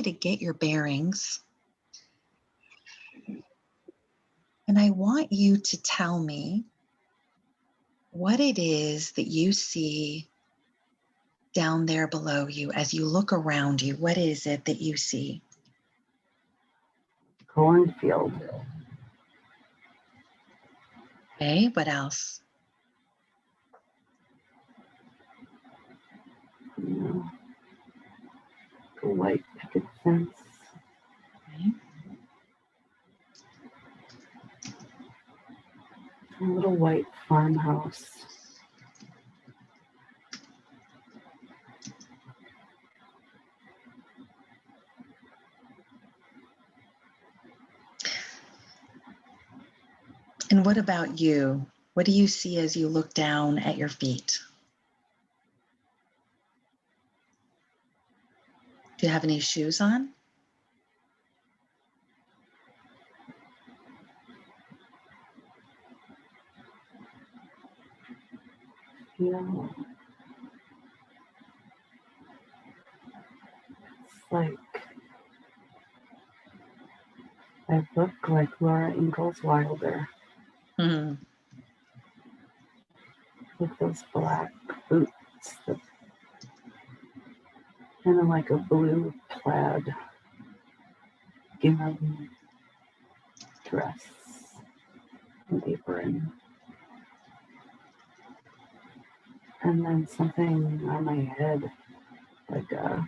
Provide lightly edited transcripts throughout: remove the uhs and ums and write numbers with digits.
you to get your bearings. And I want you to tell me what it is that you see down there below you as you look around you. What is it that you see? Cornfield. Okay, what else? Yeah. A white picket fence. Okay. A little white farmhouse. And what about you? What do you see as you look down at your feet? Do you have any shoes on? Yeah. It's like I look like Laura Ingalls Wilder Hmm. with those black boots, kind of like a blue plaid gingham dress and apron, and then something on my head, like a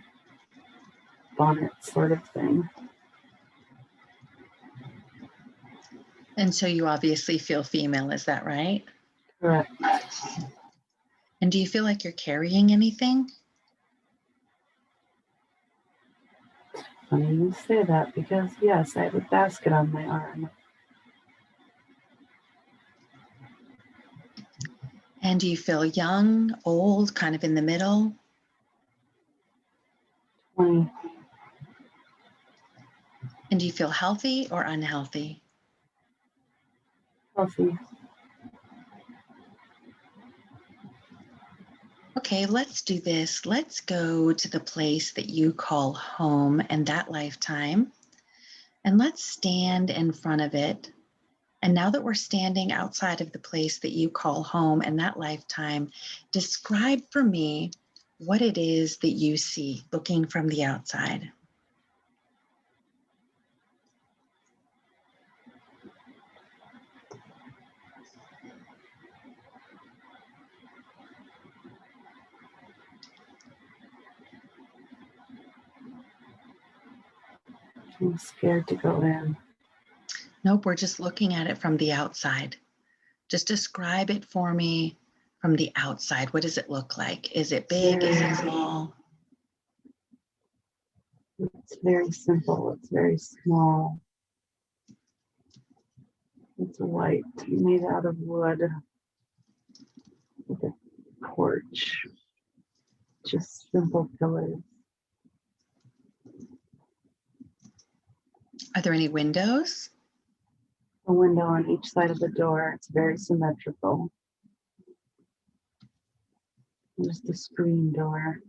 bonnet sort of thing. And so you obviously feel female, is that right? Correct. And do you feel like you're carrying anything? Funny you say that because, yes, I have a basket on my arm. And do you feel young, old, kind of in the middle? 20. And do you feel healthy or unhealthy? Healthy. Okay, let's do this. Let's go to the place that you call home and that lifetime. And let's stand in front of it. And now that we're standing outside of the place that you call home and that lifetime, describe for me what it is that you see looking from the outside. I'm scared to go in. Nope, we're just looking at it from the outside. Just describe it for me from the outside. What does it look like? Is it big? Is it small? It's very simple. It's very small. It's white, made out of wood, with a porch. Just simple pillars. Are there any windows? A window on each side of the door. It's very symmetrical. Just a screen door.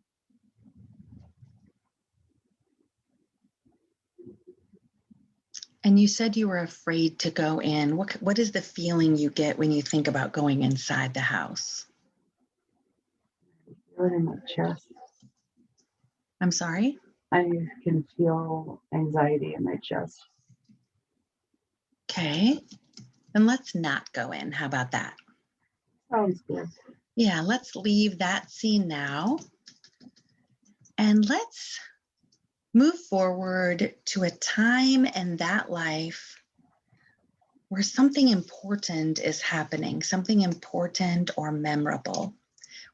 And you said you were afraid to go in. What is the feeling you get when you think about going inside the house? I feel it in my chest. I'm sorry? I can feel anxiety in my chest. Okay. Then let's not go in. How about that? Sounds good. Yeah, let's leave that scene now. And let's move forward to a time in that life where something important is happening, something important or memorable,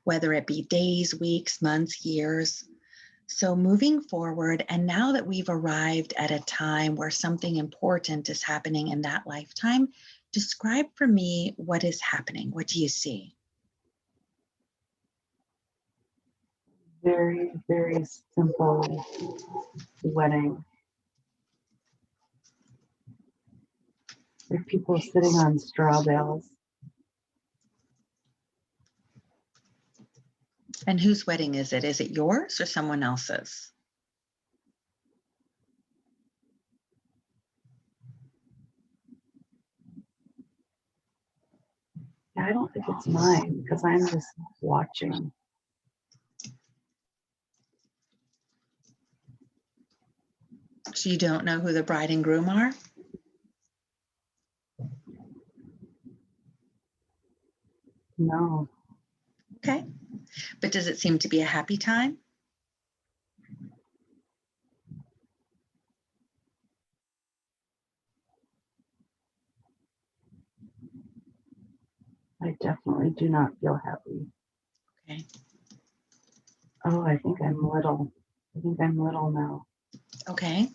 whether it be days, weeks, months, years. So moving forward, and now that we've arrived at a time where something important is happening in that lifetime, describe for me what is happening. What do you see? Very, very simple wedding. There are people sitting on straw bales. And whose wedding is it? Is it yours or someone else's? I don't think it's mine because I'm just watching. So you don't know who the bride and groom are? No, Okay. But does it seem to be a happy time? I definitely do not feel happy. Okay. Oh, I think I'm little. I think I'm little now. Okay.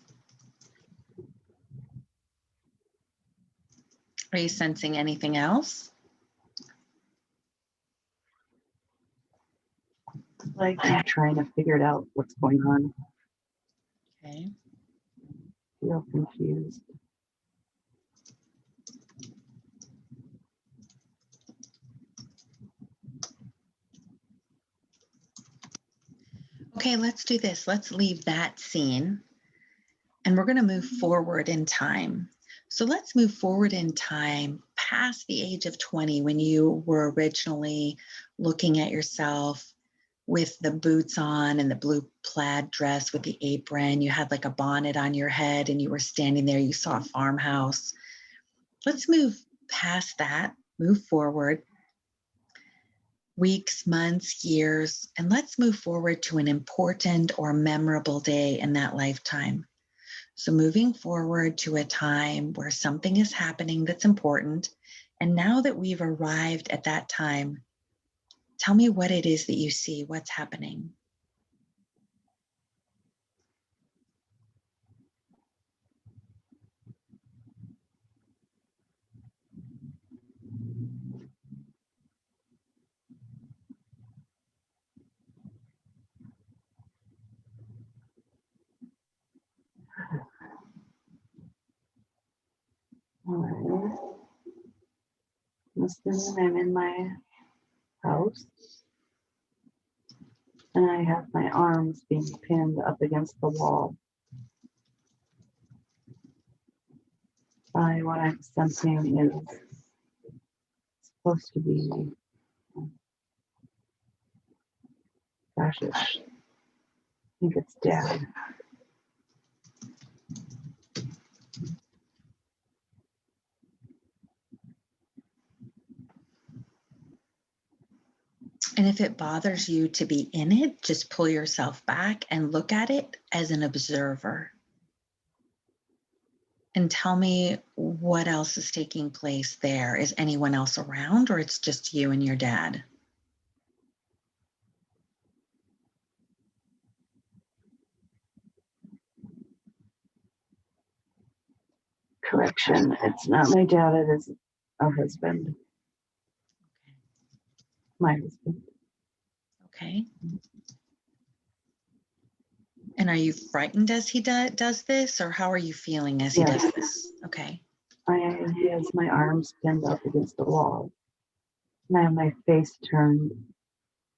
Are you sensing anything else? Like I'm trying to figure it out what's going on. Okay. Feel confused. Okay, let's do this. Let's leave that scene and we're going to move forward in time. So let's move forward in time past the age of 20 when you were originally looking at yourself with the boots on and the blue plaid dress with the apron. You had like a bonnet on your head and you were standing there. You saw a farmhouse. Let's move past that, move forward. Weeks, months, years, and let's move forward to an important or memorable day in that lifetime. So, moving forward to a time where something is happening that's important. And now that we've arrived at that time, tell me what it is that you see, what's happening. Alright. I'm assuming I'm in my house and I have my arms being pinned up against the wall by what I'm sensing is supposed to be, gosh, I think it's Dad. And if it bothers you to be in it, just pull yourself back and look at it as an observer. And tell me what else is taking place there. Is anyone else around or it's just you and your dad? Correction, it's not my dad, it is our husband. My husband. Okay. And are you frightened as he does this, or how are you feeling as he Yes. does this? Okay. He has my arms pinned up against the wall. And I have my face turned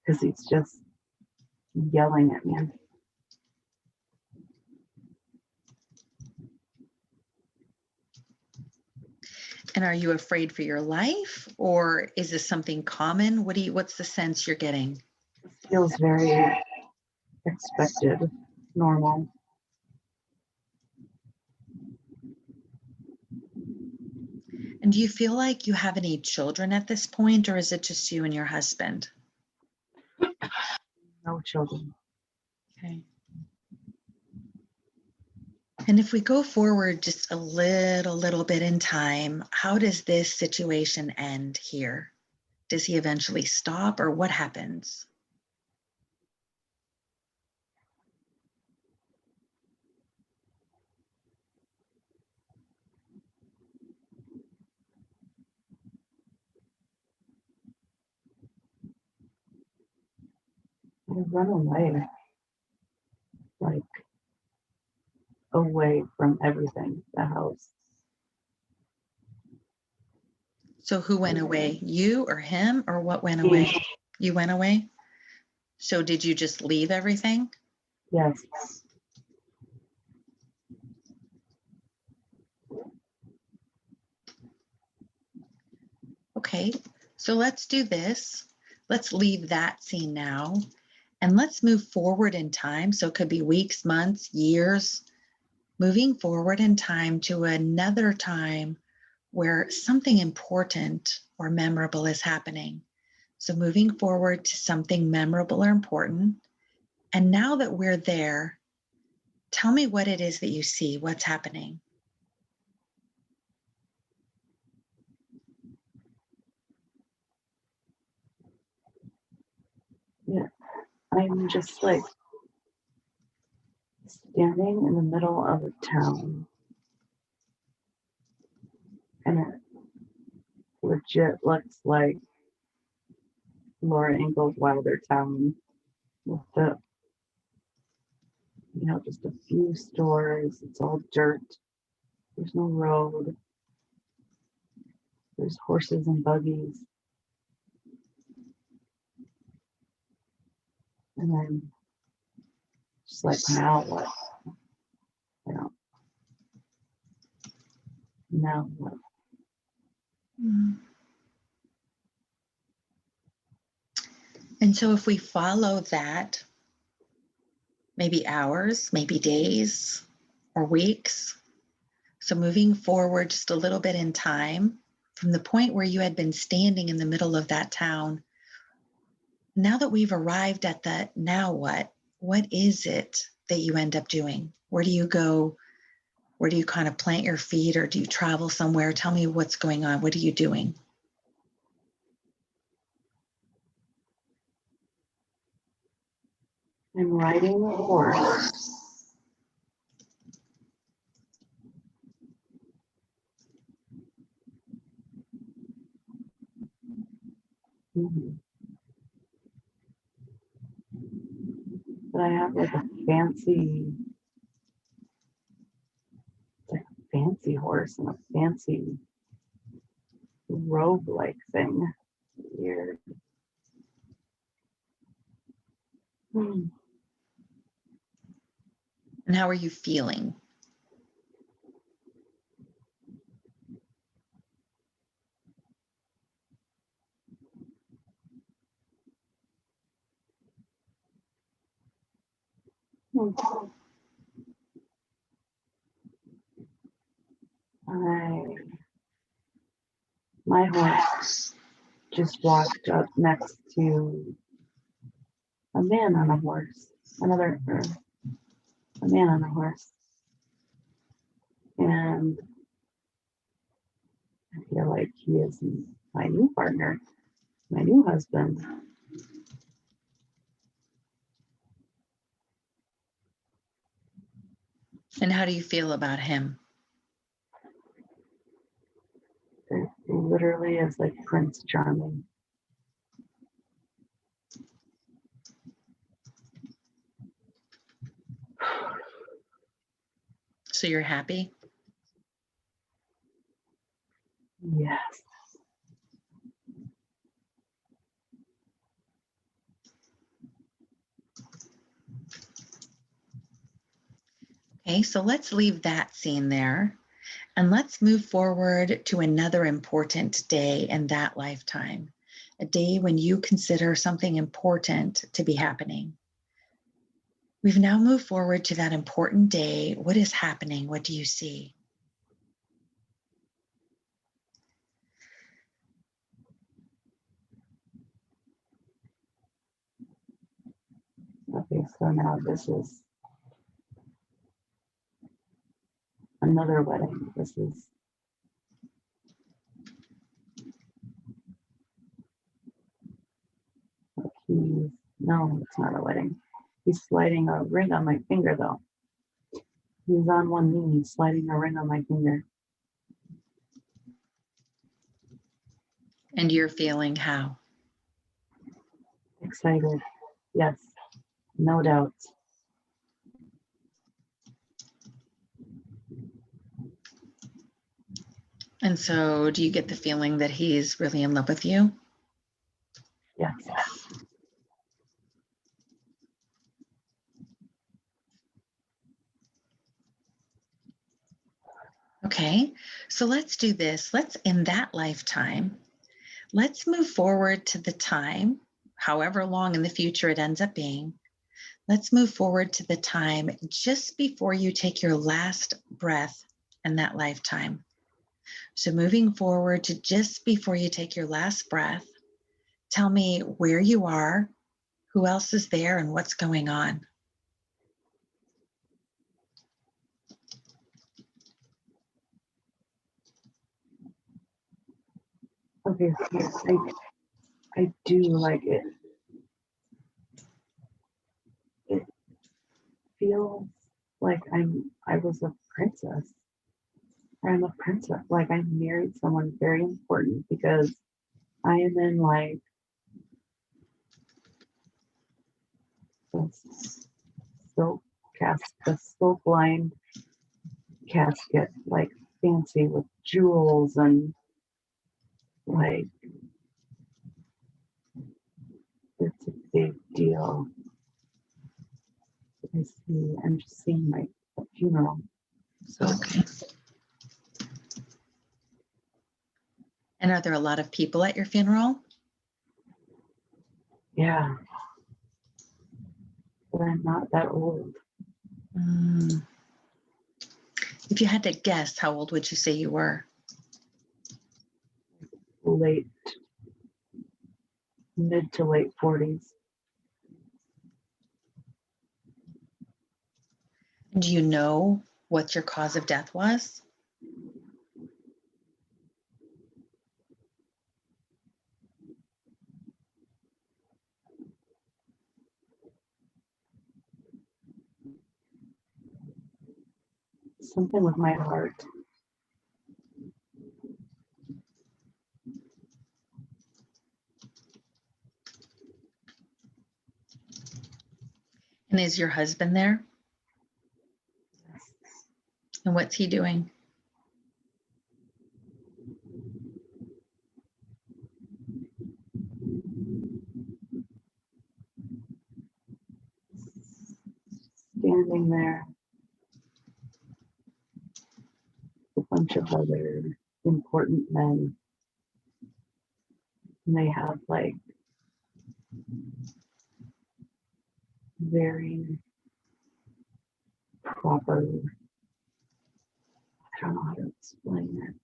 because he's just yelling at me. And are you afraid for your life, or is this something common? What's the sense you're getting? It feels very expected, normal. And do you feel like you have any children at this point, or is it just you and your husband? No children. Okay. And if we go forward just a little bit in time, how does this situation end here? Does he eventually stop, or what happens? I run away, like away from everything, the house. So who went away? You or him, or what went Me. away? You went away? So did you just leave everything? Yes. Okay. So So let's do this. Let's leave that scene now and let's move forward in time. So it could be weeks, months, years, moving forward in time to another time where something important or memorable is happening. So moving forward to something memorable or important. And now that we're there, tell me what it is that you see, what's happening. Yeah, I'm just like standing in the middle of a town, and it legit looks like Laura Ingalls Wilder Town with the, just a few stores. It's all dirt. There's no road. There's horses and buggies. And then just like, now what? You know, now what? And so if we follow that, maybe hours, maybe days or weeks, so moving forward just a little bit in time from the point where you had been standing in the middle of that town, now that we've arrived at the now what is it that you end up doing? Where do you go? Where do you kind of plant your feet, or do you travel somewhere? Tell me what's going on. What are you doing? I'm riding a horse. Mhm. But I have like a fancy horse and a fancy robe-like thing. Weird. Hmm. And how are you feeling? My horse just walked up next to a man on a horse, a man on a horse. And I feel like he is my new partner, my new husband. And how do you feel about him? It literally is like Prince Charming. So you're happy? Yes. Okay, so let's leave that scene there and let's move forward to another important day in that lifetime, a day when you consider something important to be happening. We've now moved forward to that important day. What is happening? What do you see? Okay, so now this is another wedding. This is like no, it's not a wedding. He's sliding a ring on my finger though. He's on one knee, sliding a ring on my finger. And you're feeling how? Excited. Yes, no doubt. And so do you get the feeling that he's really in love with you? Yes. Okay, so let's do this. Let's, in that lifetime, Let's move forward to the time, however long in the future it ends up being. Let's move forward to the time just before you take your last breath in that lifetime. So moving forward to just before you take your last breath, tell me where you are, who else is there, and what's going on. Okay, so I do like it. It feels like I was a princess. I'm a princess. Like I married someone very important because I am in like this silk the silk lined casket, like fancy with jewels and like it's a big deal. I'm just seeing my funeral. So Okay. And are there a lot of people at your funeral? yeah, but I'm not that old. Mm. If you had to guess, how old would you say you were? Late, mid to late 40s. Do you know what your cause of death was? Something with my heart. And is your husband there? And what's he doing? Standing there, a bunch of other important men, and they have like very proper, I don't know how to explain it.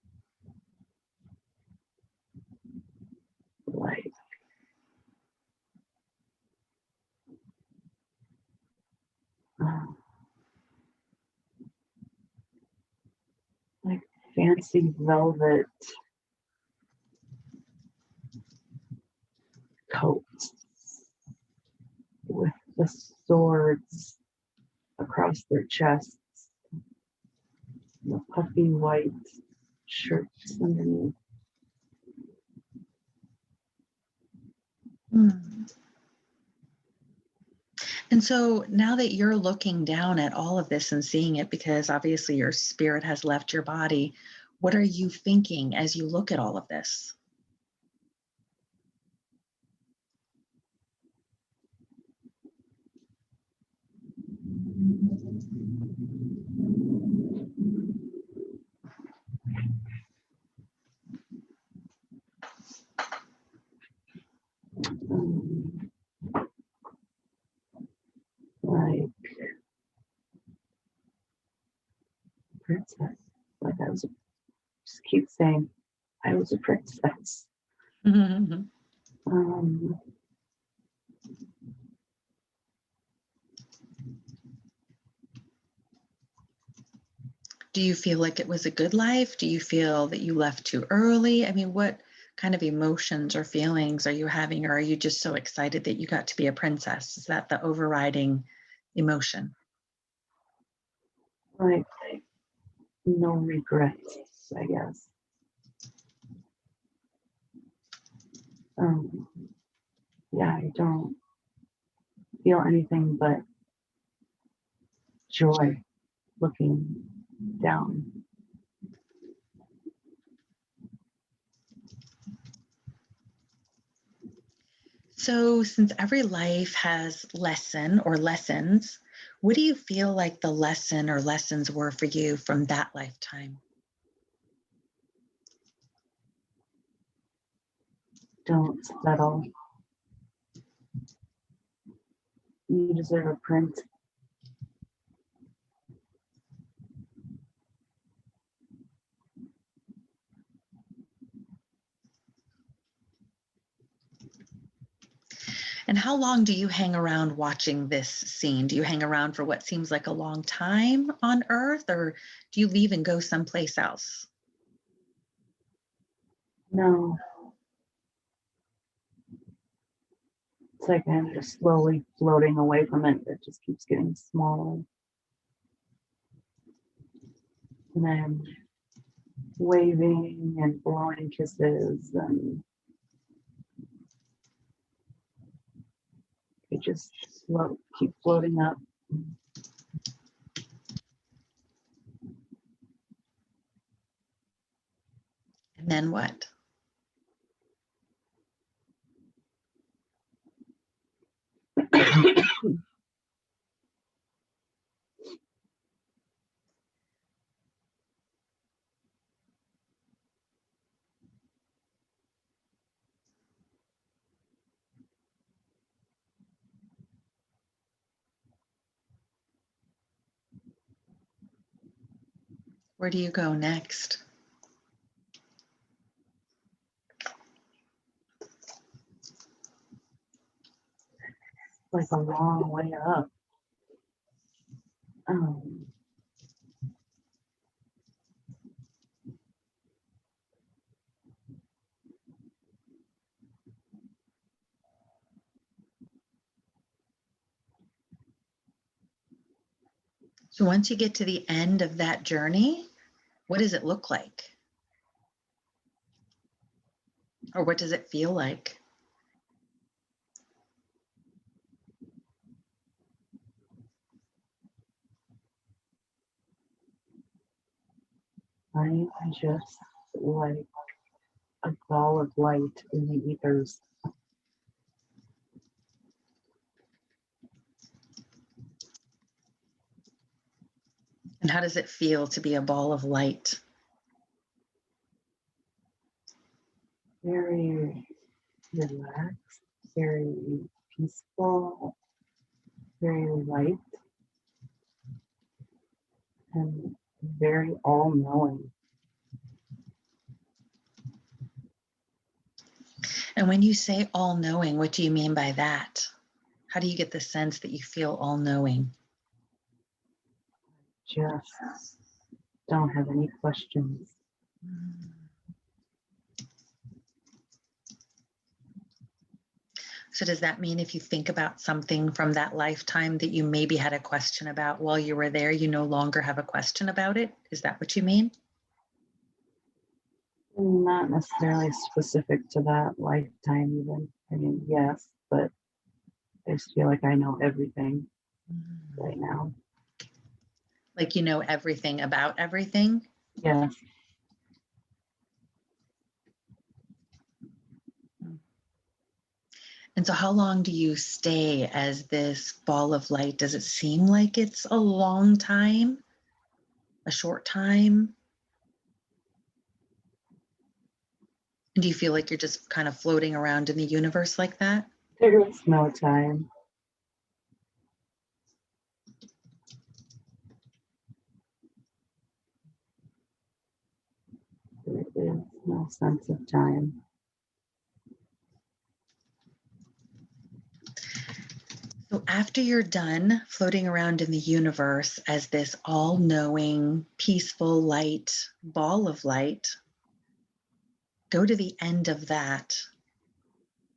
Like, uh, like fancy velvet coats with the swords across their chests, the puffy white shirts underneath. Hmm. And so now that you're looking down at all of this and seeing it, because obviously your spirit has left your body, what are you thinking as you look at all of this? Um, like princess. Like just keep saying, I was a princess. Do Um, you feel like it was a good life? Do you feel that you left too early? I mean, what kind of emotions or feelings are you having? Or are you just so excited that you got to be a princess? Is that the overriding emotion? like no regrets, I guess. Um, yeah, I don't feel anything but joy looking down. So, since every life has lesson or lessons, what do you feel like the lesson or lessons were for you from that lifetime? Don't settle. You deserve a prince. And how long do you hang around watching this scene? Do you hang around for what seems like a long time on Earth, or do you leave and go someplace else? No, it's like I'm just slowly floating away from it. It just keeps getting smaller. And I'm waving and blowing kisses, and it just keep floating up. And then what? Where do you go next? Like a long way up. So once you get to the end of that journey, what does it look like? Or what does it feel like? I'm just like a ball of light in the ethers. And how does it feel to be a ball of light? Very relaxed, very peaceful, very light, and very all-knowing. And when you say all knowing, what do you mean by that? How do you get the sense that you feel all knowing? Just don't have any questions. So does that mean if you think about something from that lifetime that you maybe had a question about while you were there, you no longer have a question about it? Is that what you mean? Not necessarily specific to that lifetime even. I mean, yes, but I just feel like I know everything right now. Like you know everything about everything? Yes. And so how long do you stay as this ball of light? Does it seem like it's a long time? A short time? And do you feel like you're just kind of floating around in the universe like that? There is no time. There is no sense of time. So after you're done floating around in the universe as this all-knowing, peaceful light, ball of light, go to the end of that.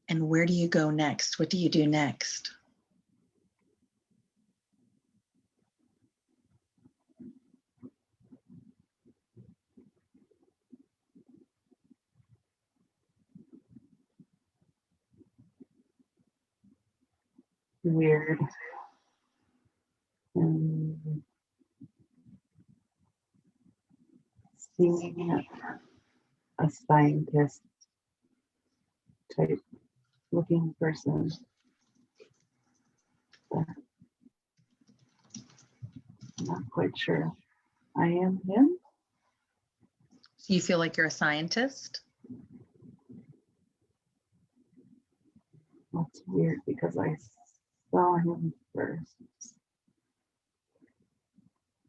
And where do you go next? What do you do next? Weird. And seeing a scientist type looking person. But I'm not quite sure I am him. So you feel like you're a scientist? That's weird because I saw him first.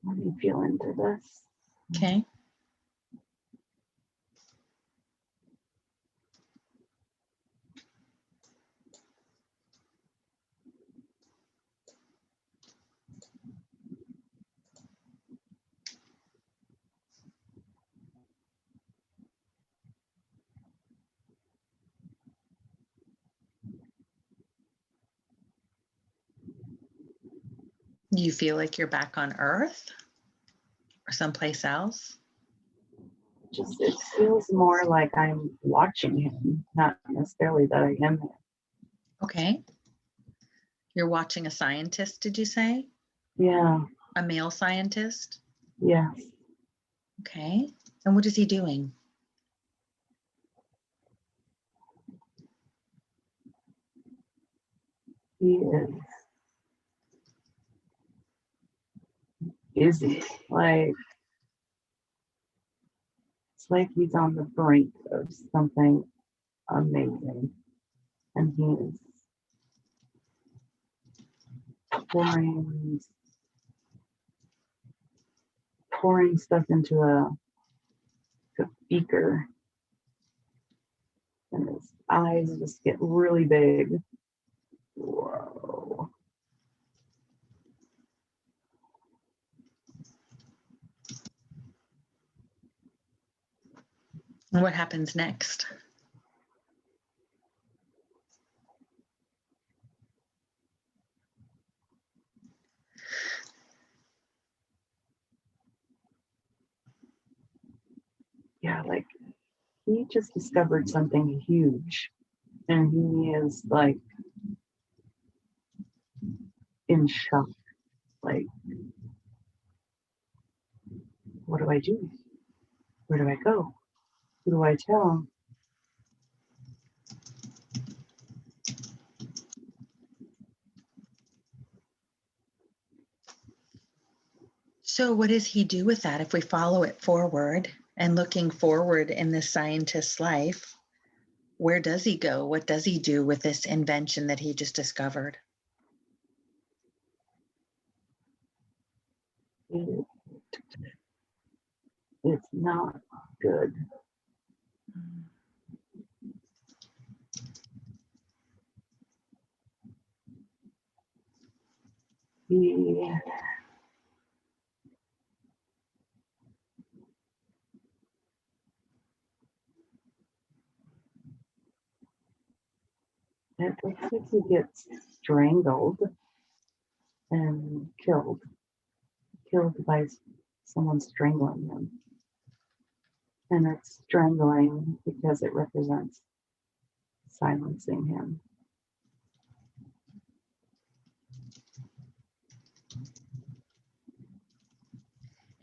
Let me feel into this. Okay. Do you feel like you're back on Earth or someplace else? Just it feels more like I'm watching him, not necessarily that I am him. Okay. You're watching a scientist, did you say? Yeah, A male scientist? yes. Okay. And what is he doing? He is busy. Like it's like he's on the brink of something amazing. And he is pouring stuff into a beaker. And his eyes just get really big. Whoa. And what happens next? Yeah, like he just discovered something huge. And he is like in shock. Like, what do I do? Where do I go? Who do I tell? So, what does he do with that if we follow it forward and looking forward in this scientist's life? Where does he go? What does he do with this invention that he just discovered? It, it's not good. He, it looks like he gets strangled and killed by someone strangling him. And it's strangling because it represents silencing him.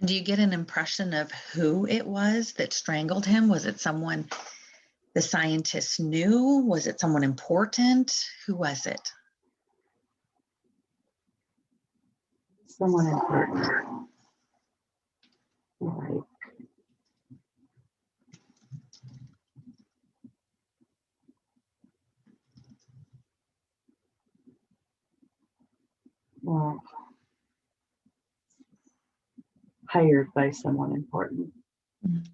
Do you get an impression of who it was that strangled him? Was it someone the scientist knew? Was it someone important? Who was it? Someone important. Like, well, hired by someone important. Mhm.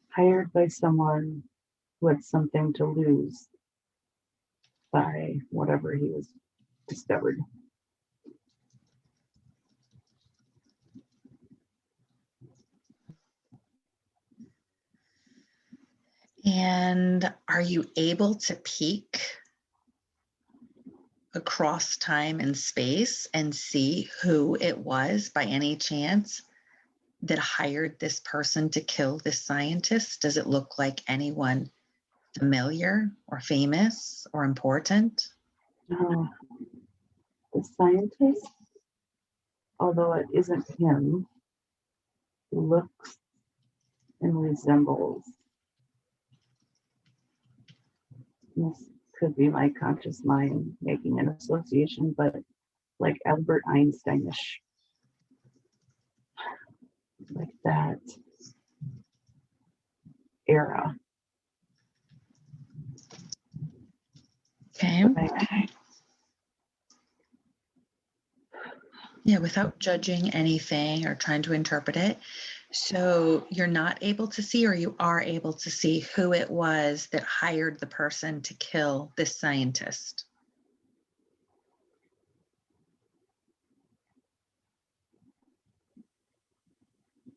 Hired by someone who had something to lose by whatever he was discovered. And are you able to peek across time and space and see who it was by any chance that hired this person to kill this scientist? Does it look like anyone familiar or famous or important? No, the scientist, although it isn't him, looks and resembles. This could be my conscious mind making an association, but like Albert Einsteinish, like that. era. Okay. Right? Yeah, without judging anything or trying to interpret it. So you're not able to see, or you are able to see who it was that hired the person to kill this scientist?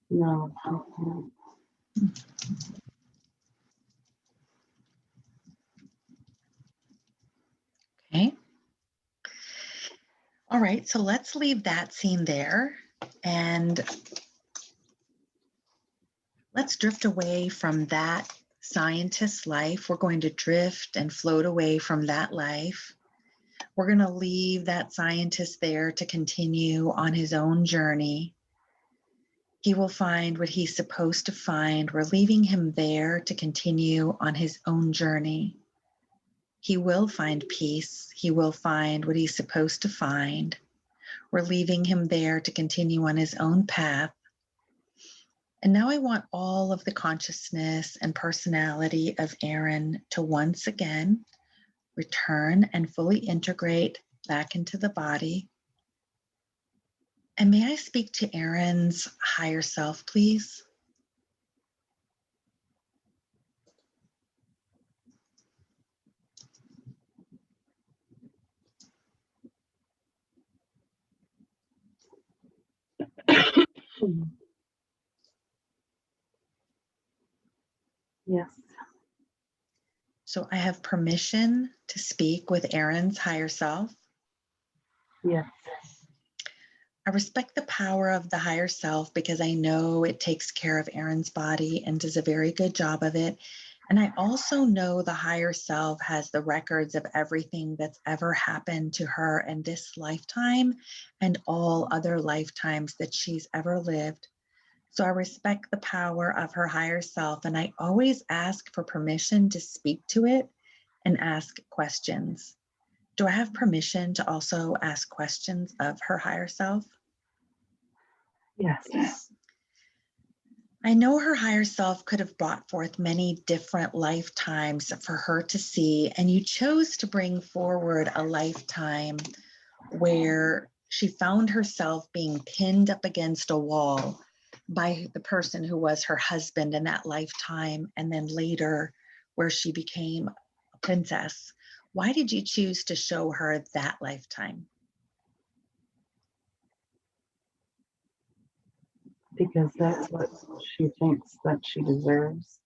No. Okay. All right, so let's leave that scene there and let's drift away from that scientist's life. We're going to drift and float away from that life. We're going to leave that scientist there to continue on his own journey. He will find what he's supposed to find. We're leaving him there to continue on his own journey. He will find peace. He will find what he's supposed to find. We're leaving him there to continue on his own path. And now I want all of the consciousness and personality of Erin to once again return and fully integrate back into the body. And may I speak to Erin's higher self, please? Yes. So I have permission to speak with Erin's higher self. Yes. I respect the power of the higher self because I know it takes care of Erin's body and does a very good job of it. And I also know the higher self has the records of everything that's ever happened to her in this lifetime and all other lifetimes that she's ever lived. So I respect the power of her higher self, and I always ask for permission to speak to it and ask questions. Do I have permission to also ask questions of her higher self? Yes. I know her higher self could have brought forth many different lifetimes for her to see, and you chose to bring forward a lifetime where she found herself being pinned up against a wall by the person who was her husband in that lifetime, and then later where she became a princess. Why did you choose to show her that lifetime? Because that's what she thinks that she deserves.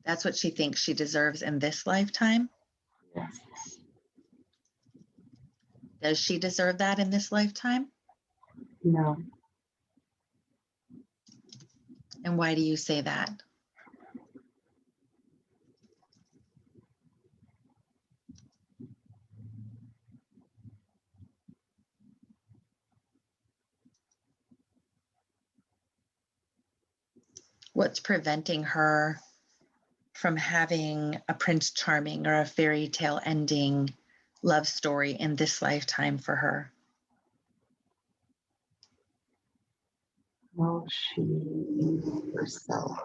That's what she thinks she deserves in this lifetime? Yes. Does she deserve that in this lifetime? No. And why do you say that? What's preventing her from having a Prince Charming or a fairy tale ending love story in this lifetime for her? Well, she herself.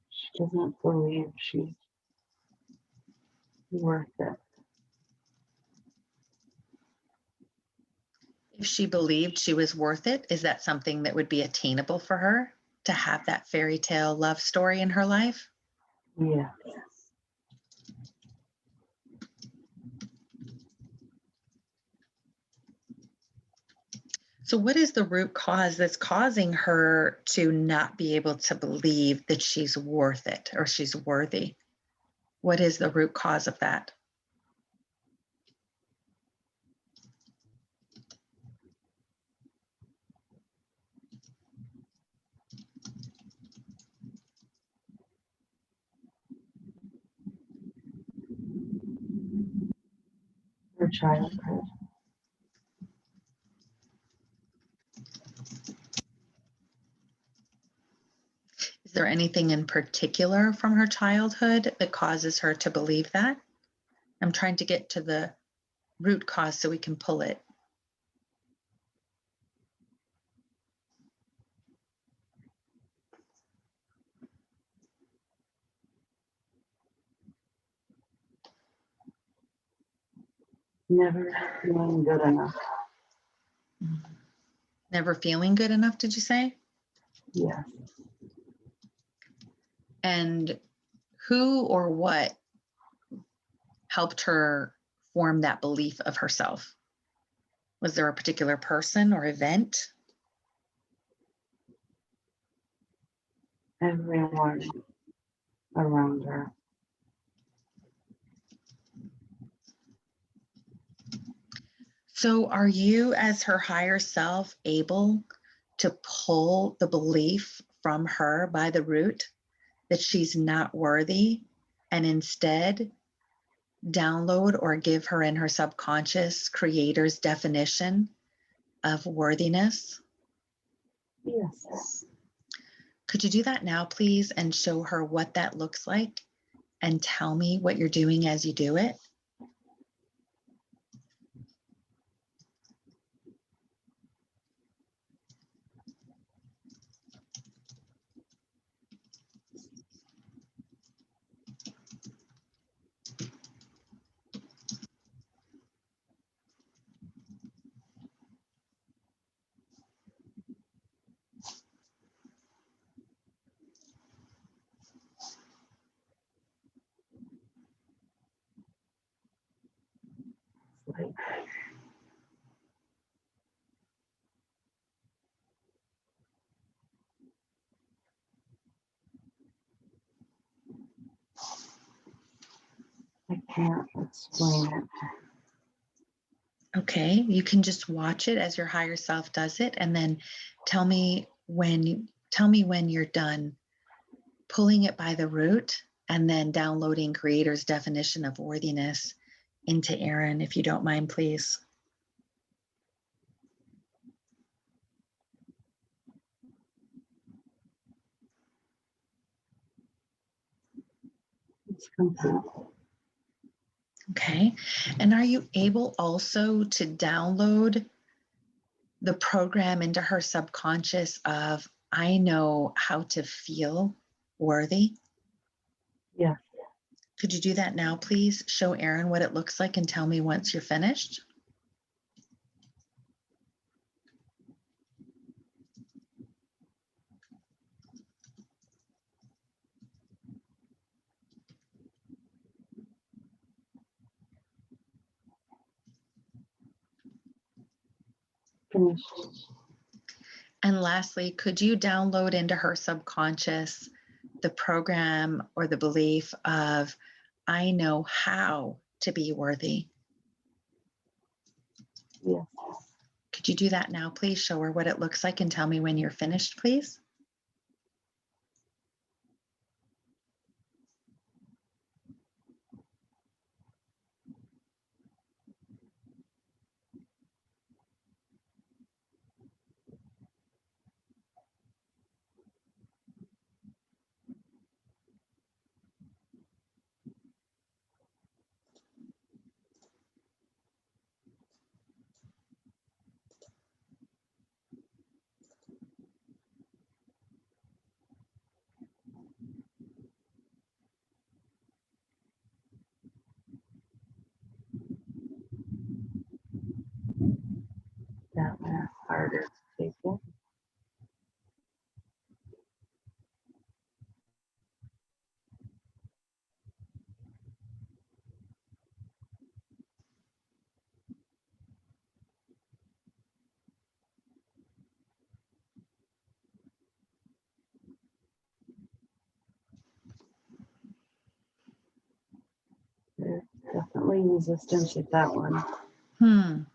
She doesn't believe she's worth it. If she believed she was worth it, is that something that would be attainable for her to have that fairy tale love story in her life? Yes. So, what is the root cause that's causing her to not be able to believe that she's worth it or she's worthy? What is the root cause of that? Her childhood. Is there anything in particular from her childhood that causes her to believe that? I'm trying to get to the root cause so we can pull it. Never feeling good enough. Never feeling good enough, did you say? Yes. And who or what helped her form that belief of herself? Was there a particular person or event? Everyone around her. So are you, as her higher self, able to pull the belief from her by the root that she's not worthy, and instead download or give her in her subconscious creator's definition of worthiness? Yes. Could you do that now, please, and show her what that looks like and tell me what you're doing as you do it? Like I can't explain it. Okay, you can just watch it as your higher self does it, and then tell me when you're done pulling it by the root and then downloading creator's definition of worthiness into Erin, if you don't mind, please. It's complete. Okay, and are you able also to download the program into her subconscious of, I know how to feel worthy? Yes. Could you do that now, please? Show Erin what it looks like and tell me once you're finished. Finished. And lastly, could you download into her subconscious the program or the belief of, I know how to be worthy? Yes. Could you do that now, please? Show her what it looks like and tell me when you're finished, please. That was harder to take it. There's definitely resistance with that one.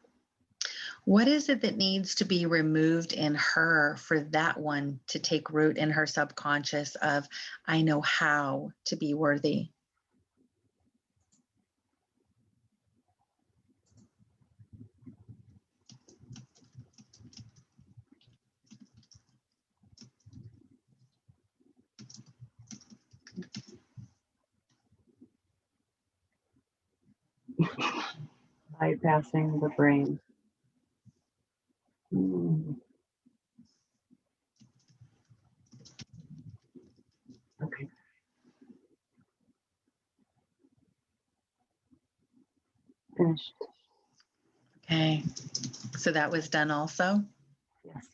What is it that needs to be removed in her for that one to take root in her subconscious of, I know how to be worthy? bypassing the brain. Mm. Okay. Finished. Okay. So that was done also. Yes.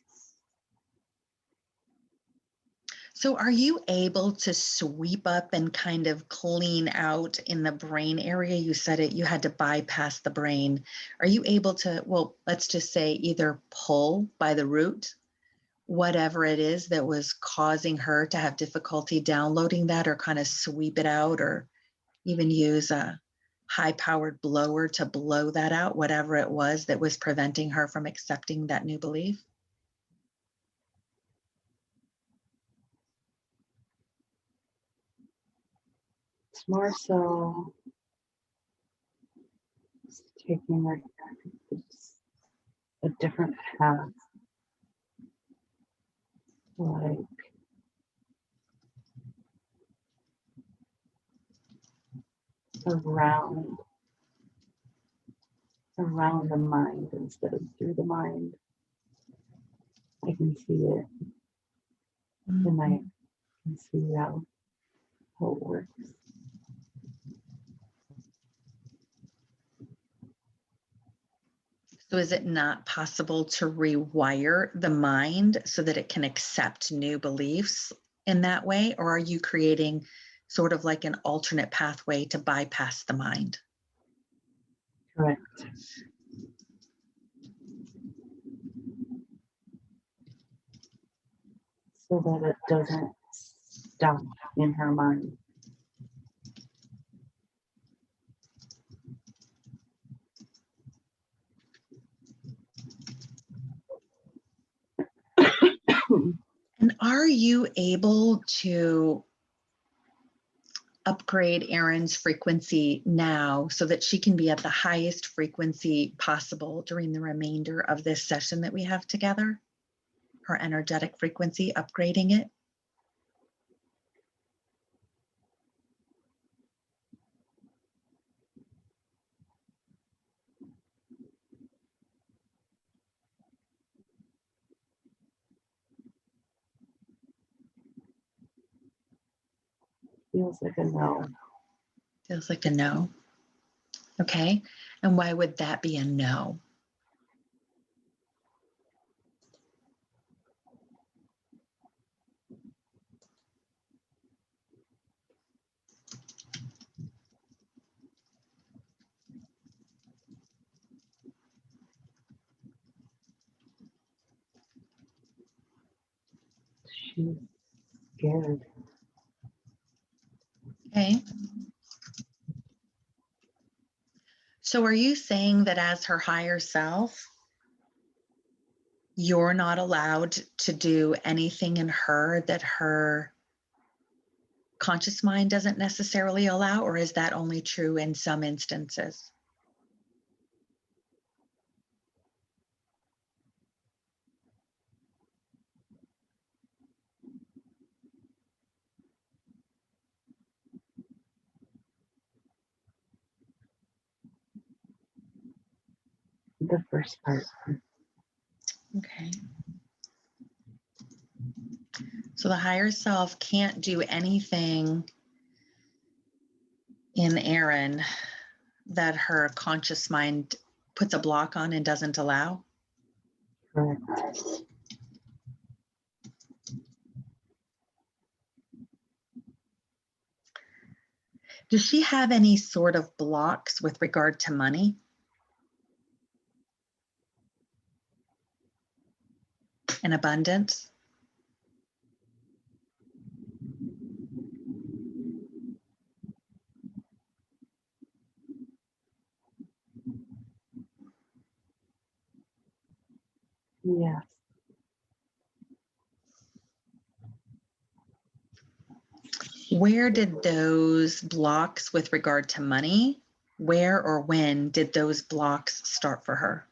So are you able to sweep up and kind of clean out in the brain area? You said it, you had to bypass the brain. Are you able to, well, let's just say either pull by the root, whatever it is that was causing her to have difficulty downloading that, or kind of sweep it out, or even use a high powered blower to blow that out, whatever it was that was preventing her from accepting that new belief? It's more so taking a different path, like around around the mind instead of through the mind. I can see it, and I can see how it works. So is it not possible to rewire the mind so that it can accept new beliefs in that way? Or are you creating sort of like an alternate pathway to bypass the mind? Correct. So that it doesn't stop in her mind. And are you able to upgrade Erin's frequency now so that she can be at the highest frequency possible during the remainder of this session that we have together? Her energetic frequency, upgrading it? Feels like a no. Feels like a no. Okay. And why would that be a no? She's scared. Okay. So are you saying that as her higher self, you're not allowed to do anything in her that her conscious mind doesn't necessarily allow, or is that only true in some instances? The first part. Okay. So the higher self can't do anything in Erin that her conscious mind puts a block on and doesn't allow? Correct. Does she have any sort of blocks with regard to money? And abundance? Yes. Where did those blocks with regard to money, where or when did those blocks start for her?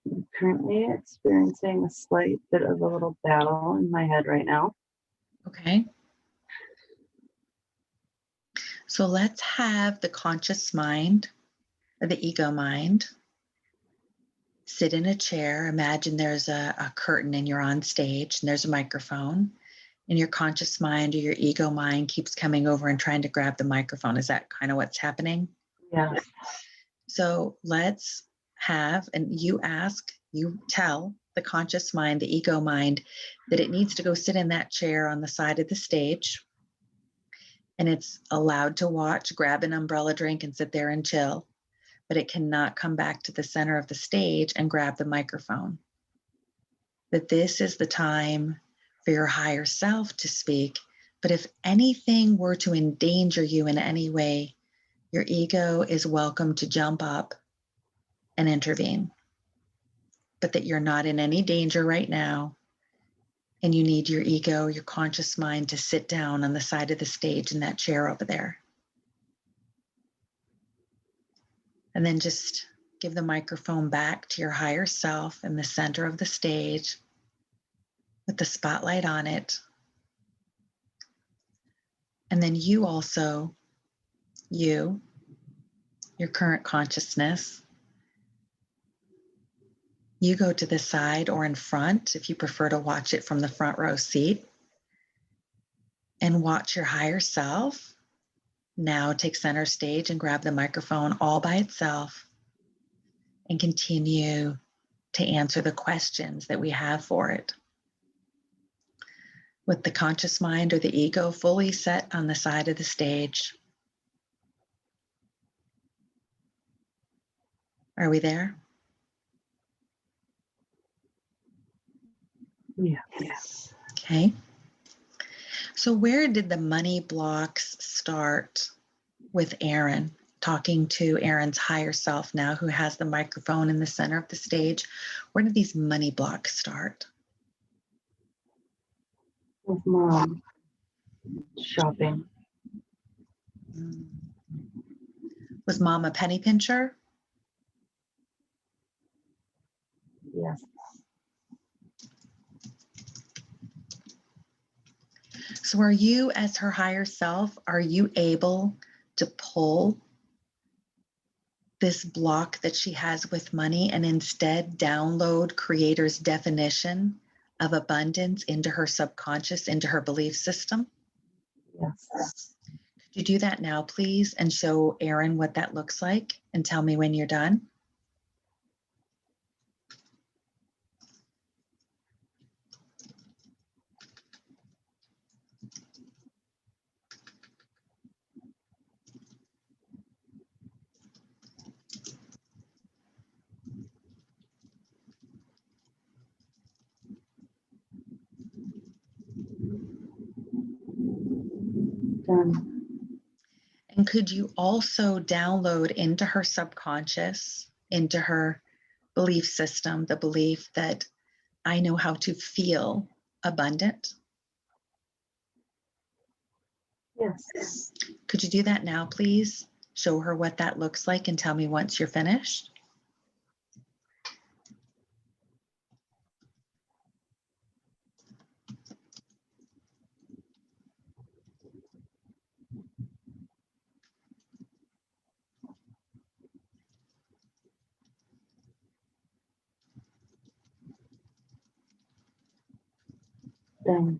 I'm currently experiencing a slight bit of a little battle in my head right now. Okay. So let's have the conscious mind or the ego mind sit in a chair. Imagine there's a curtain and you're on stage and there's a microphone, and your conscious mind or your ego mind keeps coming over and trying to grab the microphone. Is that kind of what's happening? Yes. So let's have, and you tell the conscious mind, the ego mind, that it needs to go sit in that chair on the side of the stage. And it's allowed to watch, grab an umbrella drink, and sit there and chill. But it cannot come back to the center of the stage and grab the microphone. That this is the time for your higher self to speak. But if anything were to endanger you in any way, your ego is welcome to jump up and intervene. But that you're not in any danger right now. And you need your ego, your conscious mind, to sit down on the side of the stage in that chair over there. And then just give the microphone back to your higher self in the center of the stage with the spotlight on it. And then you also, your current consciousness, you go to the side or in front if you prefer to watch it from the front row seat, and watch your higher self now take center stage and grab the microphone all by itself and continue to answer the questions that we have for it. With the conscious mind or the ego fully set on the side of the stage. Are we there? Yeah. Yes. Okay. So where did the money blocks start with Erin, talking to Erin's higher self now, who has the microphone in the center of the stage? Where did these money blocks start? With Mom shopping. Was Mom a penny pincher? Yes. So are you, as her higher self, are you able to pull this block that she has with money and instead download Creator's definition of abundance into her subconscious, into her belief system? Yes. Could you do that now, please, and show Erin what that looks like and tell me when you're done? Done. And could you also download into her subconscious, into her belief system, the belief that I know how to feel abundant? Yes. Could you do that now, please? Show her what that looks like and tell me once you're finished. Done.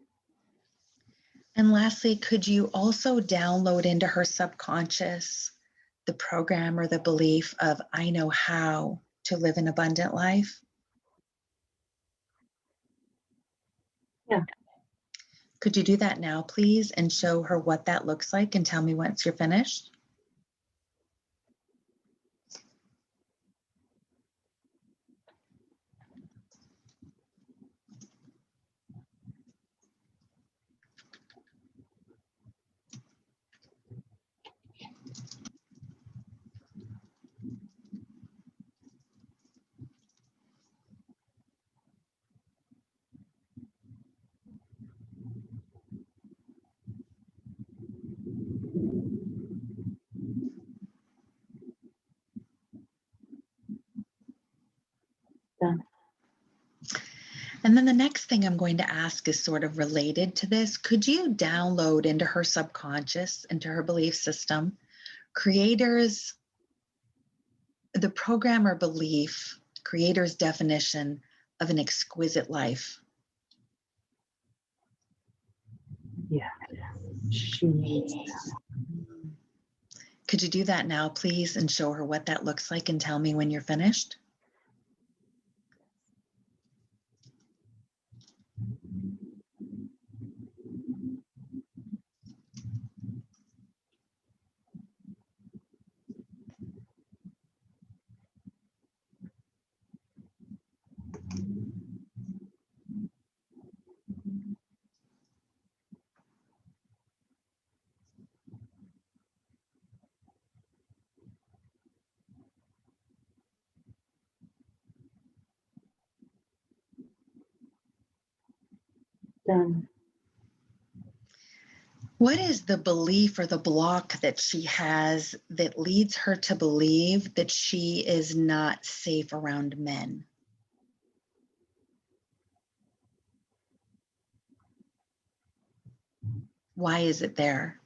And lastly, could you also download into her subconscious the program or the belief of I know how to live an abundant life? Yeah. Could you do that now, please, and show her what that looks like and tell me once you're finished? And then the next thing I'm going to ask is sort of related to this. Could you download into her subconscious, into her belief system, creators, the program or belief, creator's definition of an exquisite life? Yeah, she needs that. Could you do that now, please, and show her what that looks like and tell me when you're finished? Done. What is the belief or the block that she has that leads her to believe that she is not safe around men? Why is it there?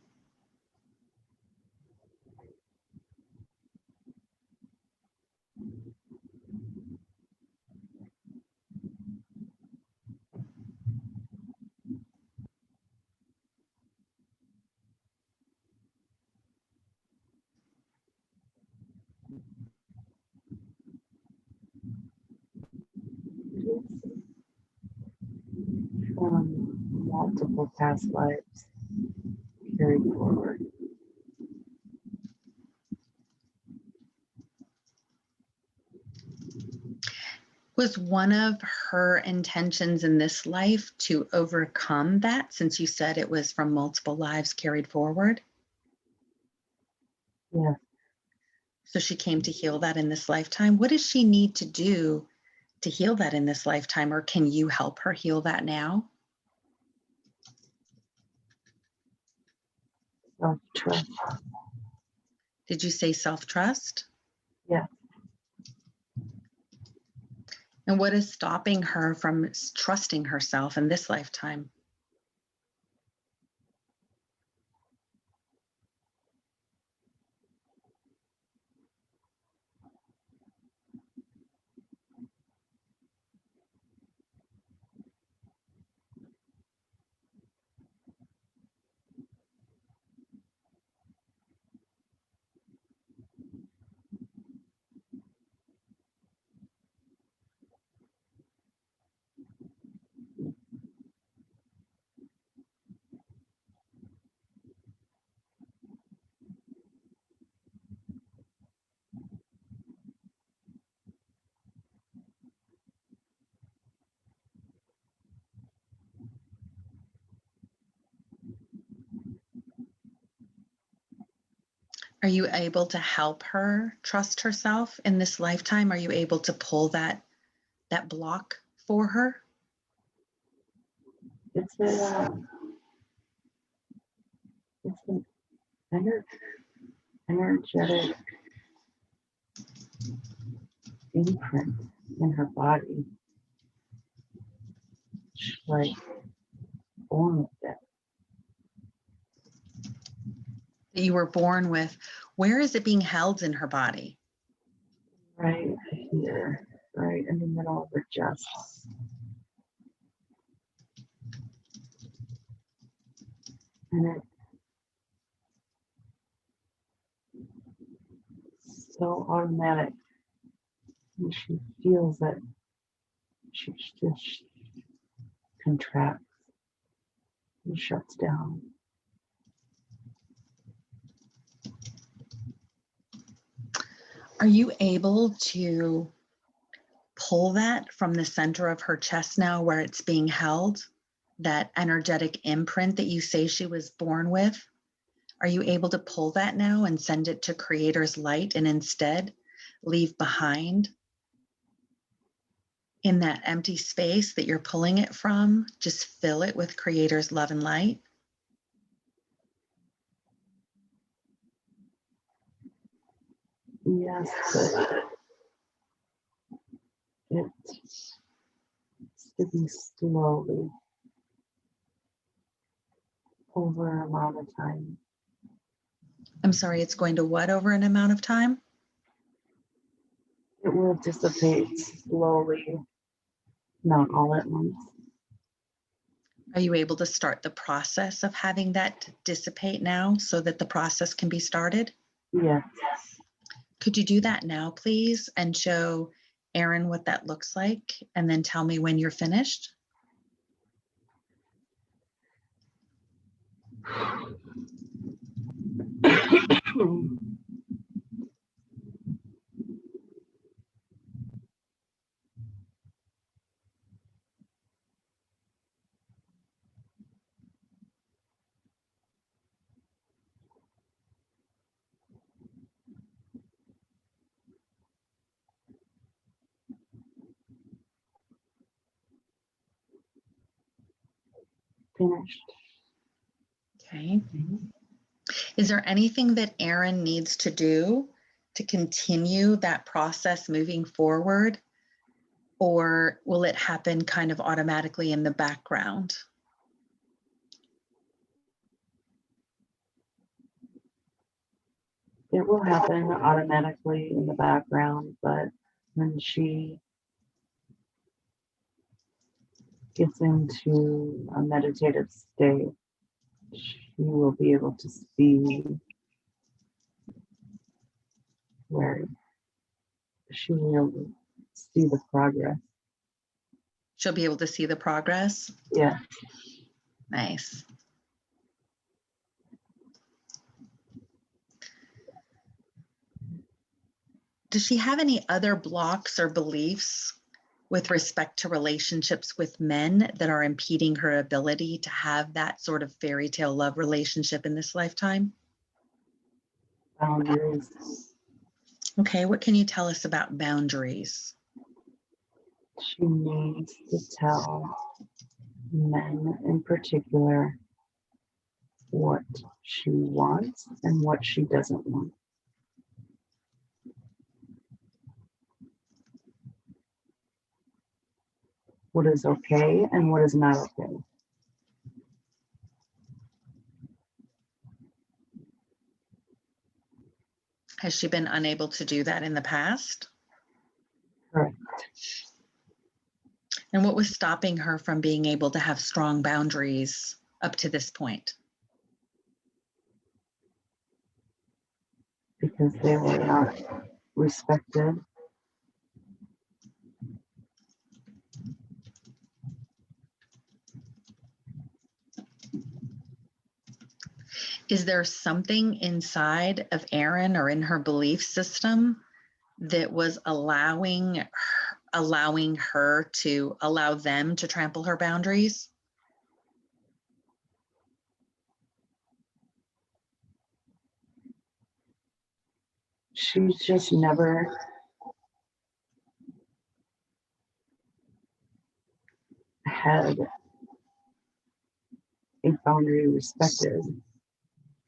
From multiple past lives carried forward. Was one of her intentions in this life to overcome that, since you said it was from multiple lives carried forward? Yeah. So she came to heal that in this lifetime. What does she need to do to heal that in this lifetime, or can you help her heal that now? Self-trust. Did you say self-trust? Yeah. And what is stopping her from trusting herself in this lifetime? Are you able to help her trust herself in this lifetime? Are you able to pull that block for her? It's an energetic imprint in her body. She's like born with it. That you were born with. Where is it being held in her body? Right here, right in the middle of her chest. And it's so automatic. And she feels that she just contracts and shuts down. Are you able to pull that from the center of her chest now where it's being held? That energetic imprint that you say she was born with? Are you able to pull that now and send it to Creator's light and instead leave behind in that empty space that you're pulling it from? Just fill it with Creator's love and light? Yes, but it's to be slowly over an amount of time. I'm sorry, it's going to what over an amount of time? It will dissipate slowly, not all at once. Are you able to start the process of having that dissipate now so that the process can be started? Yes. Could you do that now, please, and show Erin what that looks like, and then tell me when you're finished? Finished. Okay. Is there anything that Erin needs to do to continue that process moving forward? Or will it happen kind of automatically in the background? It will happen automatically in the background, but when she gets into a meditative state, she will be able to see where she will see the progress. She'll be able to see the progress? Yeah. Nice. Does she have any other blocks or beliefs with respect to relationships with men that are impeding her ability to have that sort of fairy tale love relationship in this lifetime? Boundaries. Okay, what can you tell us about boundaries? She needs to tell men in particular what she wants and what she doesn't want. What is okay and what is not okay. Has she been unable to do that in the past? Correct. And what was stopping her from being able to have strong boundaries up to this point? Because they were not respected. Is there something inside of Erin or in her belief system that was allowing her to allow them to trample her boundaries? She's just never had a boundary respected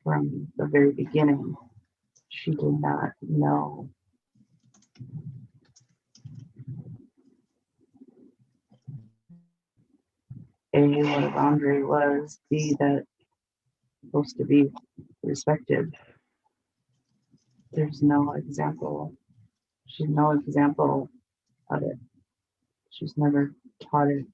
from the very beginning. She did not know A, what a boundary was, B, that it's supposed to be respected. There's no example. She's no example of it. She's never taught it.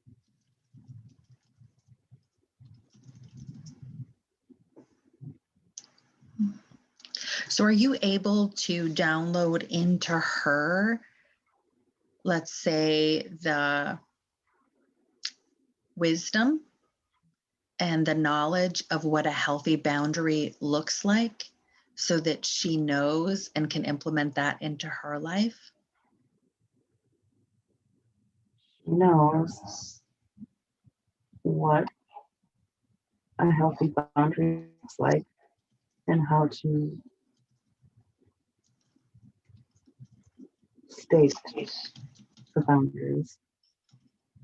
So are you able to download into her, let's say, the wisdom and the knowledge of what a healthy boundary looks like so that she knows and can implement that into her life? She knows what a healthy boundary looks like and how to state the boundaries.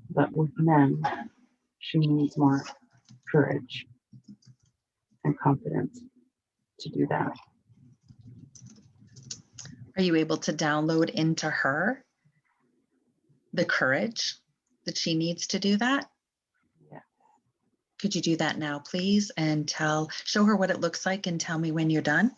But with men, she needs more courage and confidence to do that. Are you able to download into her the courage that she needs to do that? Yeah. Could you do that now, please? And show her what it looks like and tell me when you're done.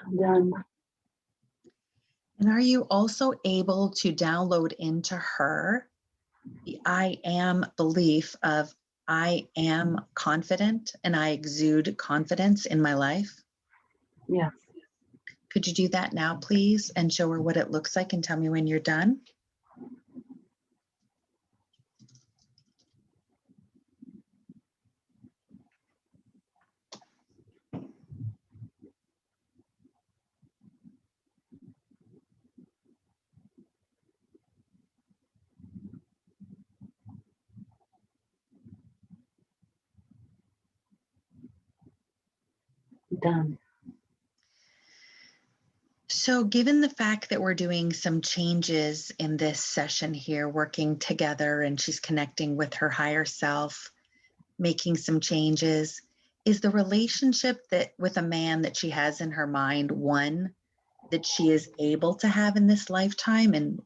I'm done. And are you also able to download into her the I am belief of I am confident and I exude confidence in my life? Yes. Could you do that now, please, and show her what it looks like and tell me when you're done? Done. So given the fact that we're doing some changes in this session here, working together, and she's connecting with her higher self, making some changes, is the relationship that with a man that she has in her mind one that she is able to have in this lifetime? And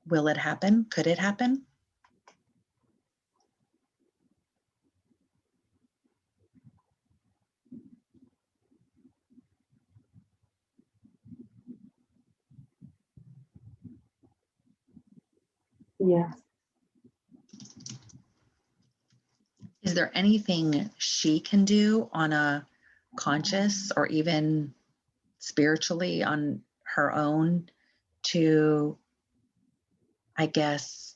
will it happen? Could it happen? Yes. Is there anything she can do on a conscious or even spiritually on her own to, I guess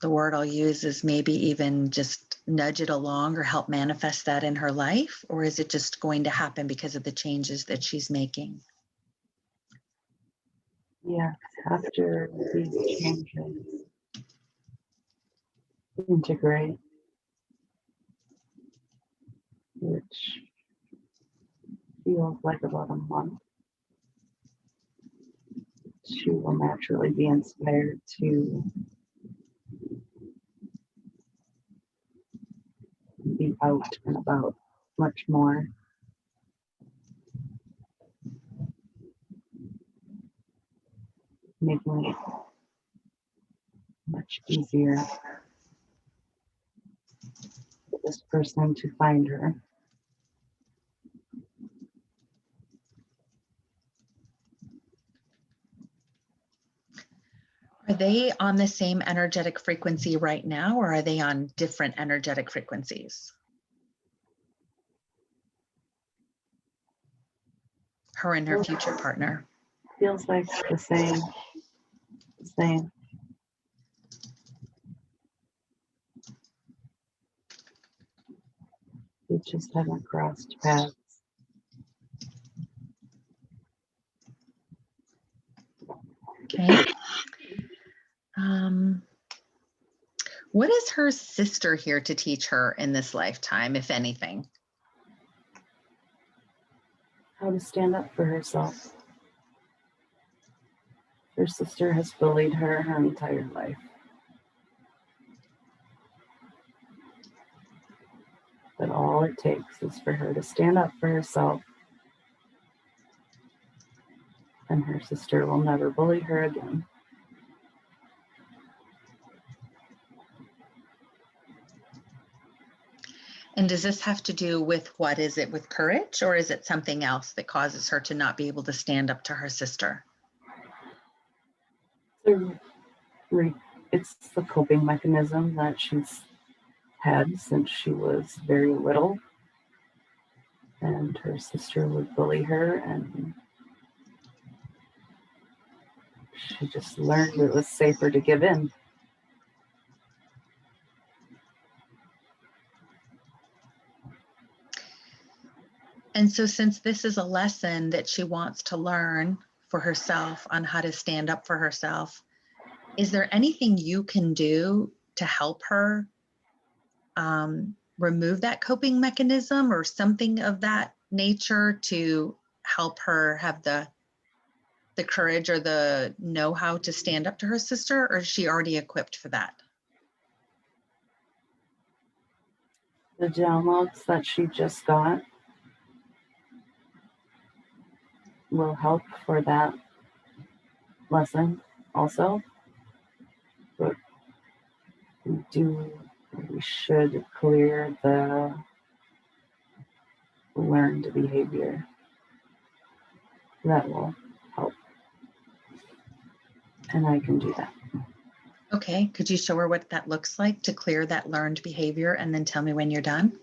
the word I'll use is maybe even just nudge it along or help manifest that in her life? Or is it just going to happen because of the changes that she's making? Yes. After these changes integrate, which feels like about a month, she will naturally be inspired to be out and about much more. Making it much easier for this person to find her. Are they on the same energetic frequency right now, or are they on different energetic frequencies? Her and her future partner. Feels like the same. We just haven't crossed paths. Okay. What is her sister here to teach her in this lifetime, if anything? How to stand up for herself. Her sister has bullied her entire life. But all it takes is for her to stand up for herself, and her sister will never bully her again. And does this have to do with what is it with courage, or is it something else that causes her to not be able to stand up to her sister? It's the coping mechanism that she's had since she was very little. And her sister would bully her, and she just learned it was safer to give in. And so since this is a lesson that she wants to learn for herself on how to stand up for herself, is there anything you can do to help her remove that coping mechanism or something of that nature to help her have the courage or the know-how to stand up to her sister, or is she already equipped for that? The downloads that she just got will help for that lesson also, but we should clear the learned behavior. That will help, and I can do that. Okay, could you show her what that looks like to clear that learned behavior and then tell me when you're done?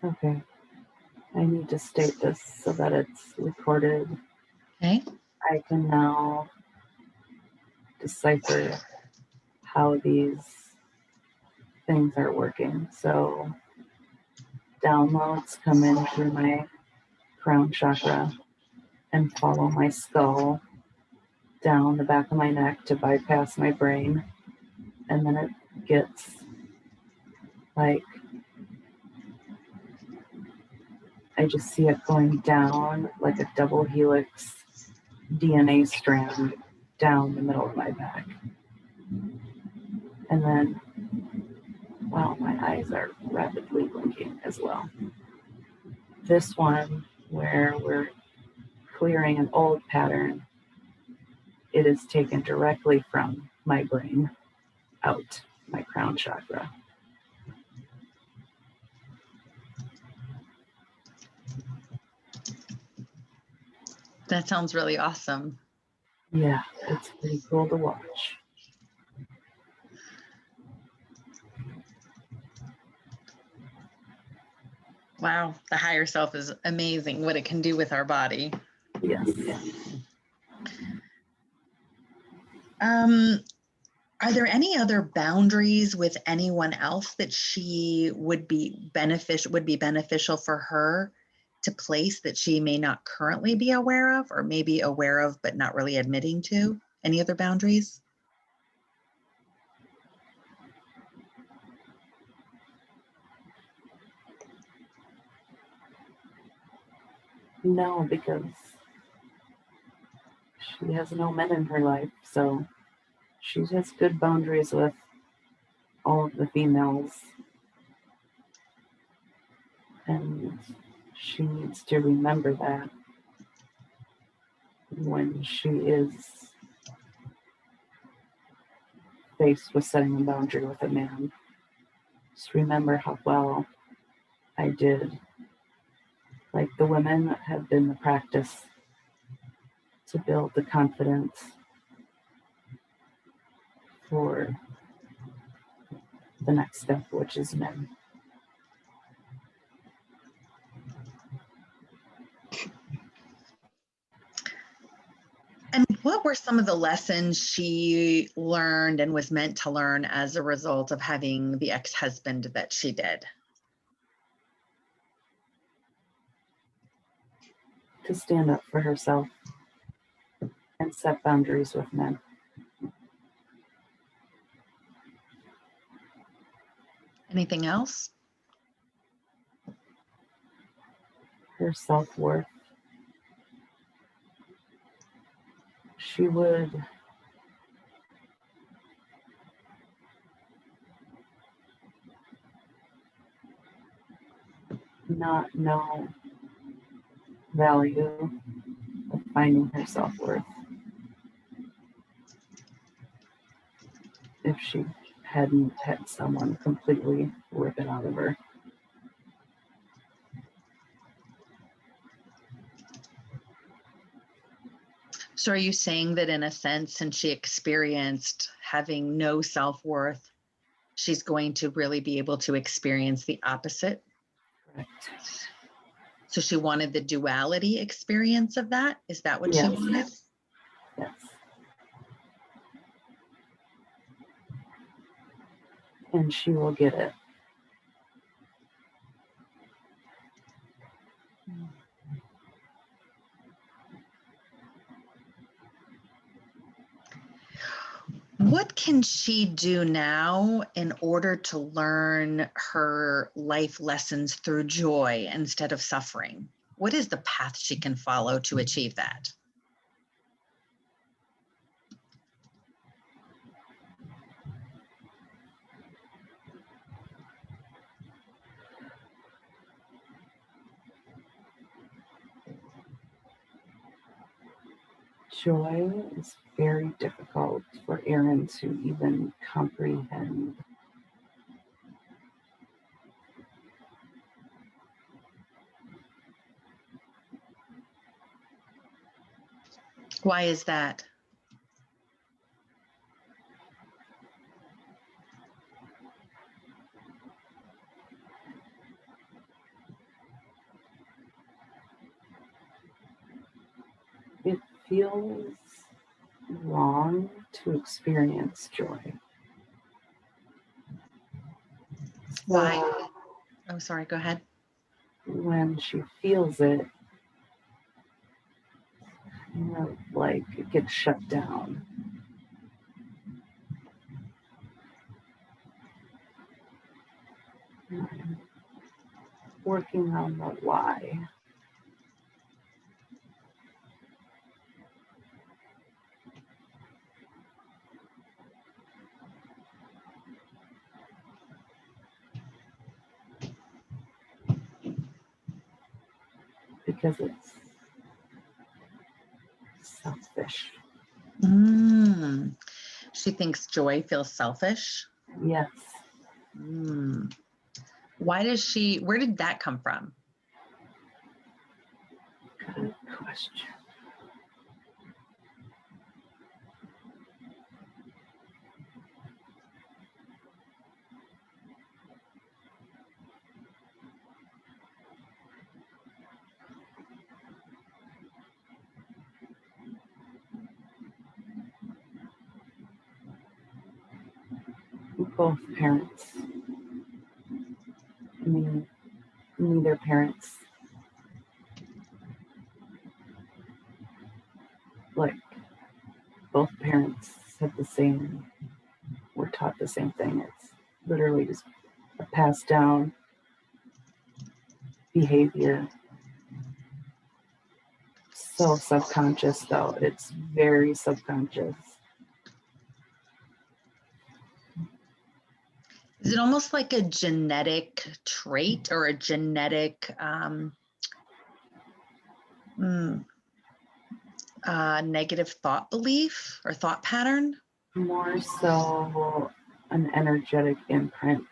Okay. I need to state this so that it's recorded. Okay. I can now decipher how these things are working. So downloads come in through my crown chakra and follow my skull down the back of my neck to bypass my brain. And then it gets like, I just see it going down like a double helix DNA strand down the middle of my back. And then, wow, my eyes are rapidly blinking as well. This one, where we're clearing an old pattern, it is taken directly from my brain out, my crown chakra. That sounds really awesome. Yeah, it's pretty cool to watch. Wow, the higher self is amazing what it can do with our body. Yes. Are there any other boundaries with anyone else that she would be beneficial for her to place that she may not currently be aware of, or maybe aware of but not really admitting to? Any other boundaries? No, because she has no men in her life, so she has good boundaries with all of the females. And she needs to remember that when she is faced with setting a boundary with a man. Just remember how well I did. Like the women have been the practice to build the confidence for the next step, which is men. And what were some of the lessons she learned and was meant to learn as a result of having the ex-husband that she did? To stand up for herself and set boundaries with men. Anything else? Her self-worth. She would not know value of finding her self-worth if she hadn't had someone completely rip it out of her. So are you saying that in a sense, since she experienced having no self-worth, she's going to really be able to experience the opposite? Correct. So she wanted the duality experience of that. Is that what she Yes. wanted? Yes. And she will get it. What can she do now in order to learn her life lessons through joy instead of suffering? What is the path she can follow to achieve that? Joy is very difficult for Erin to even comprehend. Why is that? It feels wrong to experience joy. Why? So Oh, sorry, go ahead. when she feels it, like it gets shut down. I'm working on the why. Because it's selfish. She thinks joy feels selfish. Yes. Why does she, where did that come from? Good question. Both parents. I mean, neither parents like both parents said the same, were taught the same thing. It's literally just a passed down behavior. So subconscious, though. It's very subconscious. Is it almost like a genetic trait or a genetic negative thought belief or thought pattern? More so an energetic imprint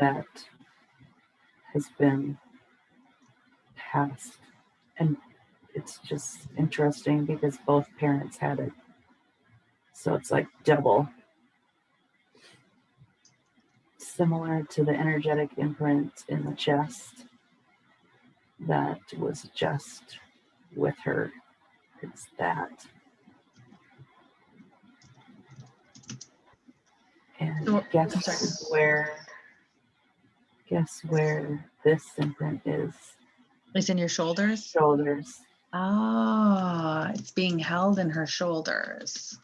that has been passed. And it's just interesting because both parents had it. So it's like double. Similar to the energetic imprint in the chest that was just with her. It's that. And guess where this imprint is? It's in your shoulders? Shoulders. Ah, it's being held in her shoulders.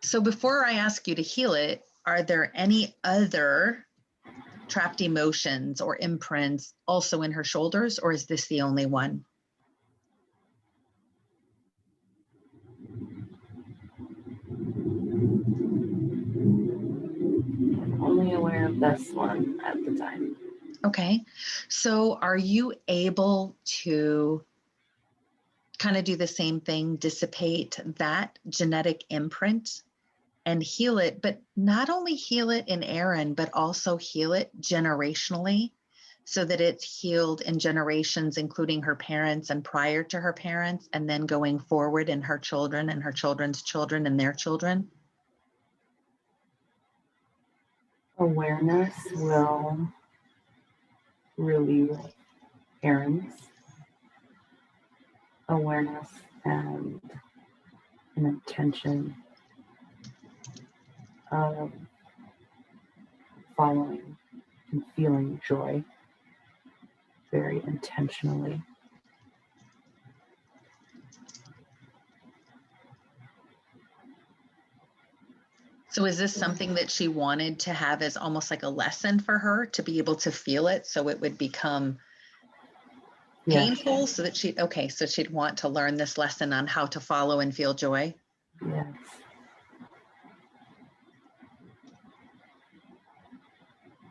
So before I ask you to heal it, are there any other trapped emotions or imprints also in her shoulders, or is this the only one? I'm only aware of this one at the time. Okay. So are you able to kind of do the same thing, dissipate that genetic imprint and heal it, but not only heal it in Erin, but also heal it generationally so that it's healed in generations, including her parents and prior to her parents, and then going forward in her children and her children's children and their children? Awareness will relieve Erin's awareness and an intention of following and feeling joy very intentionally. So is this something that she wanted to have as almost like a lesson for her to be able to feel it so it would become painful so that so she'd want to learn this lesson on how to follow and feel joy? Yes.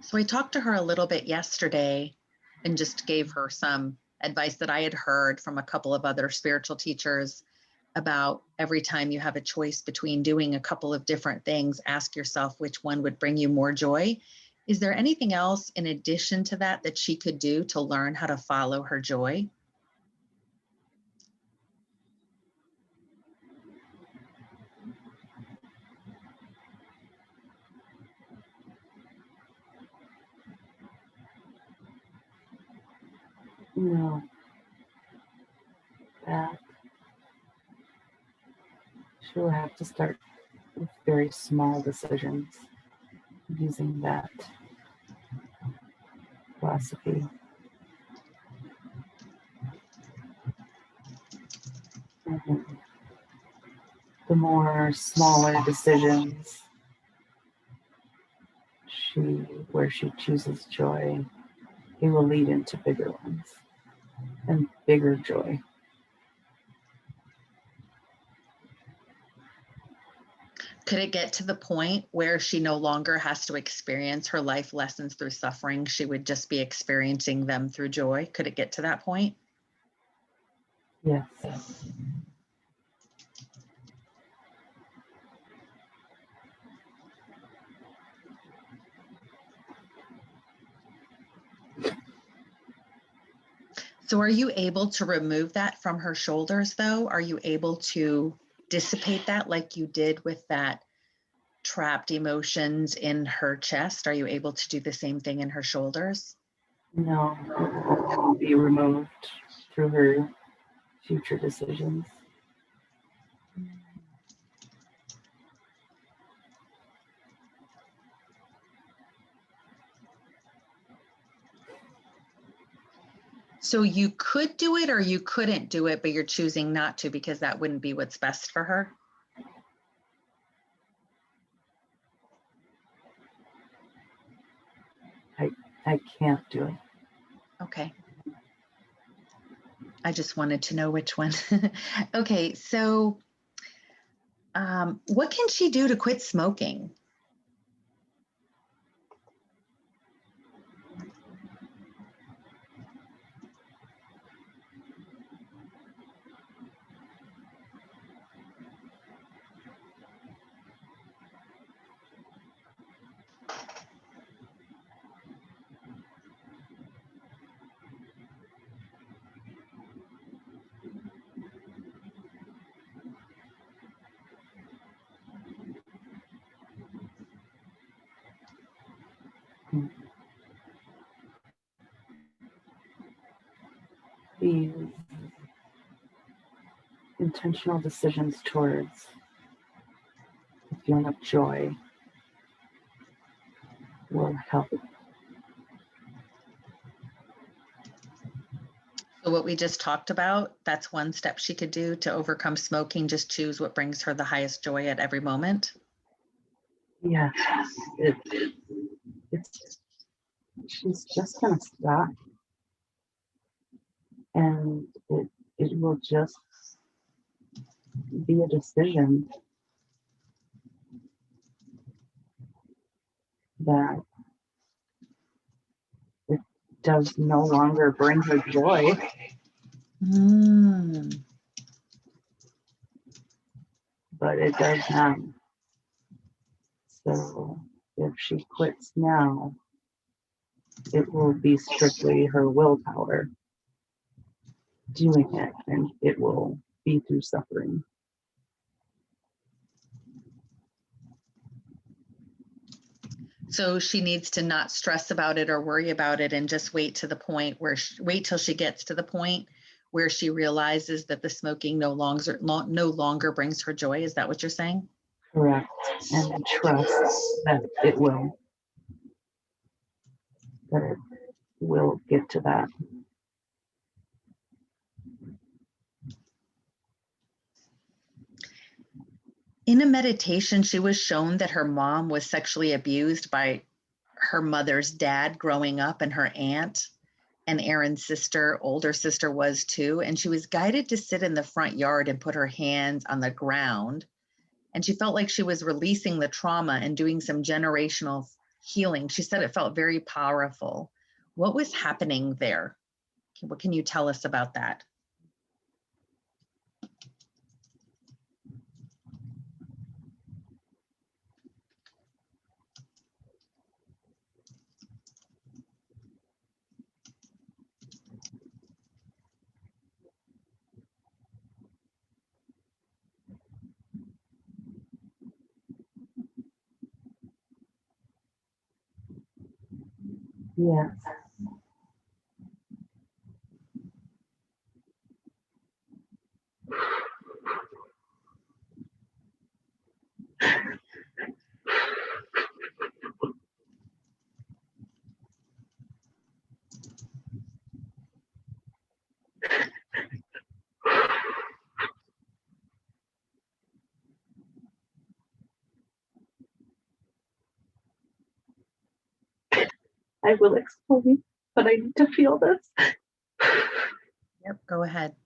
So I talked to her a little bit yesterday and just gave her some advice that I had heard from a couple of other spiritual teachers about every time you have a choice between doing a couple of different things, ask yourself which one would bring you more joy. Is there anything else in addition to that that she could do to learn how to follow her joy? No, that she'll have to start with very small decisions using that philosophy. And the more smaller decisions where she chooses joy, it will lead into bigger ones and bigger joy. Could it get to the point where she no longer has to experience her life lessons through suffering? She would just be experiencing them through joy. Could it get to that point? Yes. So are you able to remove that from her shoulders though? Are you able to dissipate that like you did with that trapped emotions in her chest? Are you able to do the same thing in her shoulders? No, it will be removed through her future decisions. So you could do it or you couldn't do it, but you're choosing not to because that wouldn't be what's best for her? I can't do it. Okay. I just wanted to know which one. Okay, so what can she do to quit smoking? These intentional decisions towards the feeling of joy will help. So what we just talked about, that's one step she could do to overcome smoking. Just choose what brings her the highest joy at every moment. Yeah, it's she's just gonna stop, and it will just be a decision that it does no longer bring her joy. But it does now. So if she quits now, it will be strictly her willpower doing it, and it will be through suffering. So she needs to not stress about it or worry about it and just wait to the point where wait till she gets to the point where she realizes that the smoking no longer brings her joy. Is that what you're saying? Correct. And trust that it will get to that. In a meditation, she was shown that her mom was sexually abused by her mother's dad growing up and her aunt, and Erin's older sister was too. And she was guided to sit in the front yard and put her hands on the ground. And she felt like she was releasing the trauma and doing some generational healing. She said it felt very powerful. What was happening there? What can you tell us about that? Yes. I will explain, but I need to feel this. Yep, go ahead.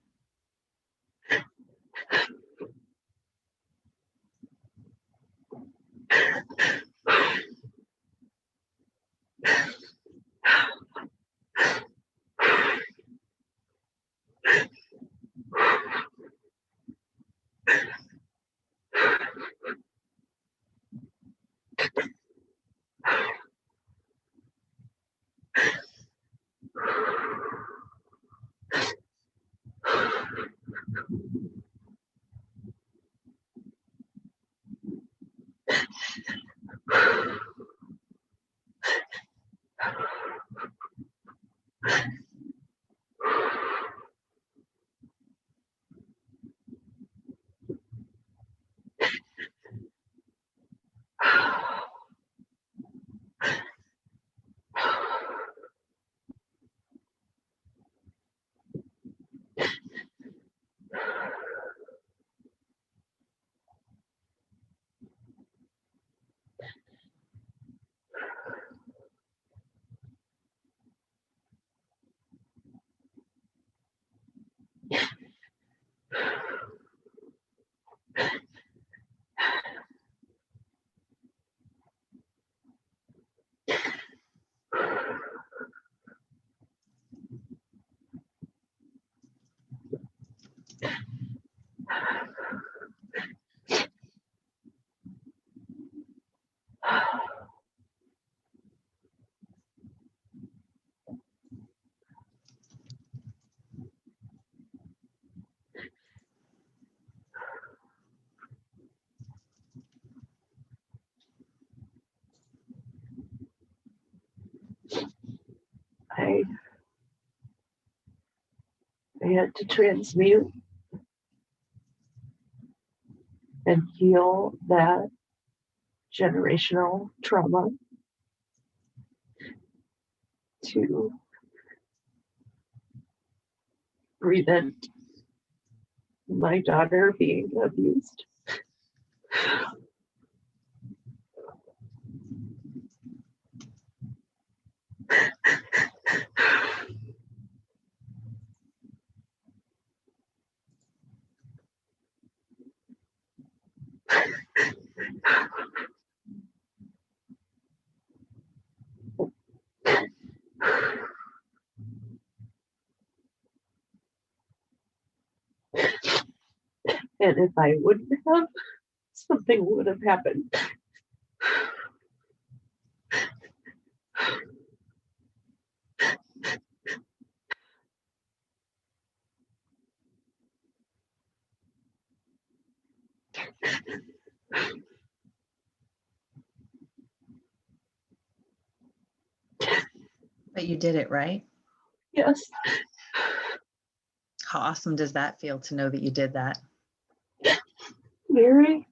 I had to transmute and heal that generational trauma to prevent my daughter being abused. And if I wouldn't have, something would have happened. But you did it, right? Yes. How awesome does that feel to know that you did that? Very.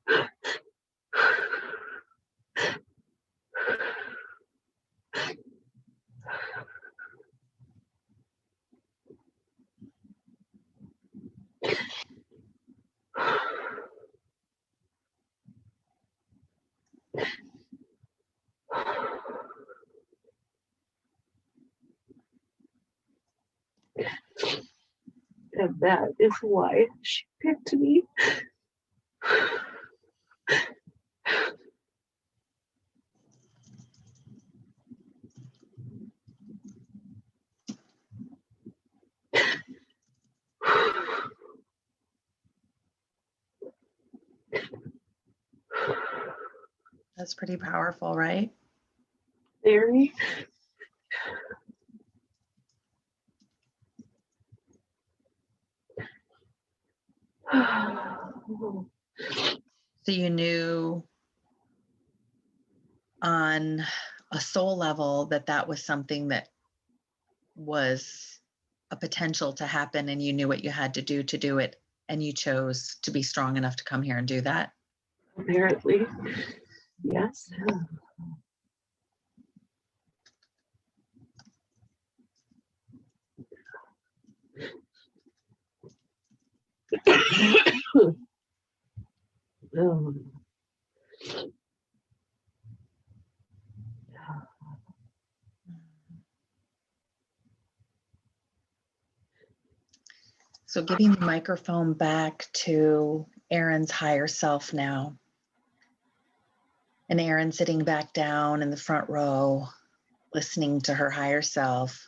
And that is why she picked me. That's pretty powerful, right? Very. So you knew on a soul level that that was something that was a potential to happen, and you knew what you had to do it, and you chose to be strong enough to come here and do that. Apparently, yes. Um, So giving the microphone back to Erin's higher self now. And Erin sitting back down in the front row, listening to her higher self.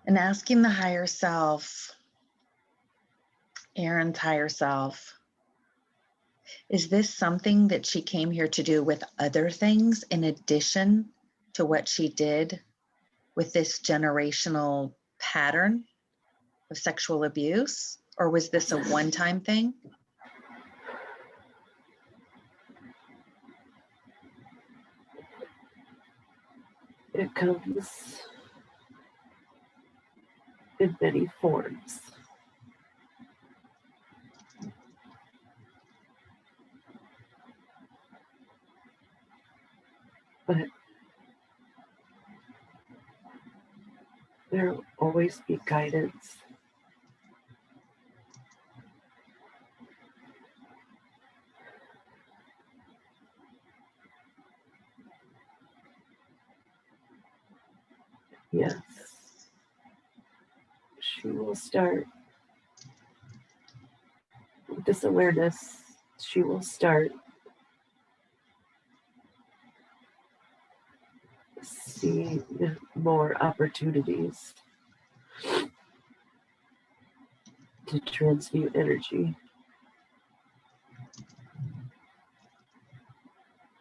And asking the higher self, Erin's higher self, is this something that she came here to do with other things in addition to what she did with this generational pattern of sexual abuse? Or was this a one-time thing? it comes in many forms. But there will always be guidance. Yes. She will start with this awareness. She will start seeing more opportunities to transmute energy.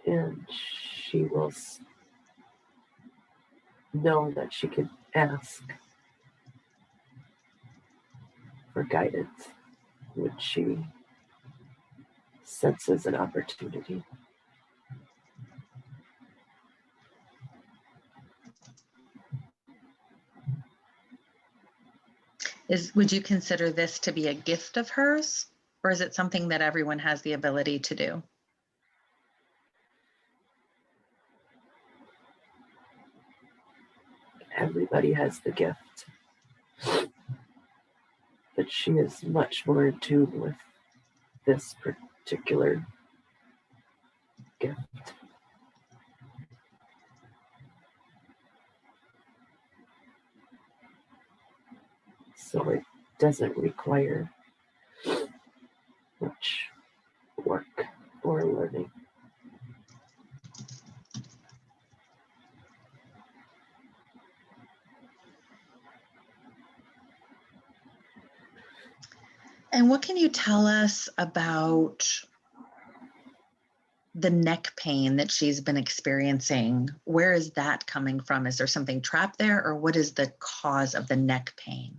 And she will know that she can ask for guidance when she senses an opportunity. Would you consider this to be a gift of hers? Or is it something that everyone has the ability to do? Everybody has the gift, but she is much more in tune with this particular gift. So it doesn't require much work or learning. And what can you tell us about the neck pain that she's been experiencing? Where is that coming from? Is there something trapped there, or what is the cause of the neck pain?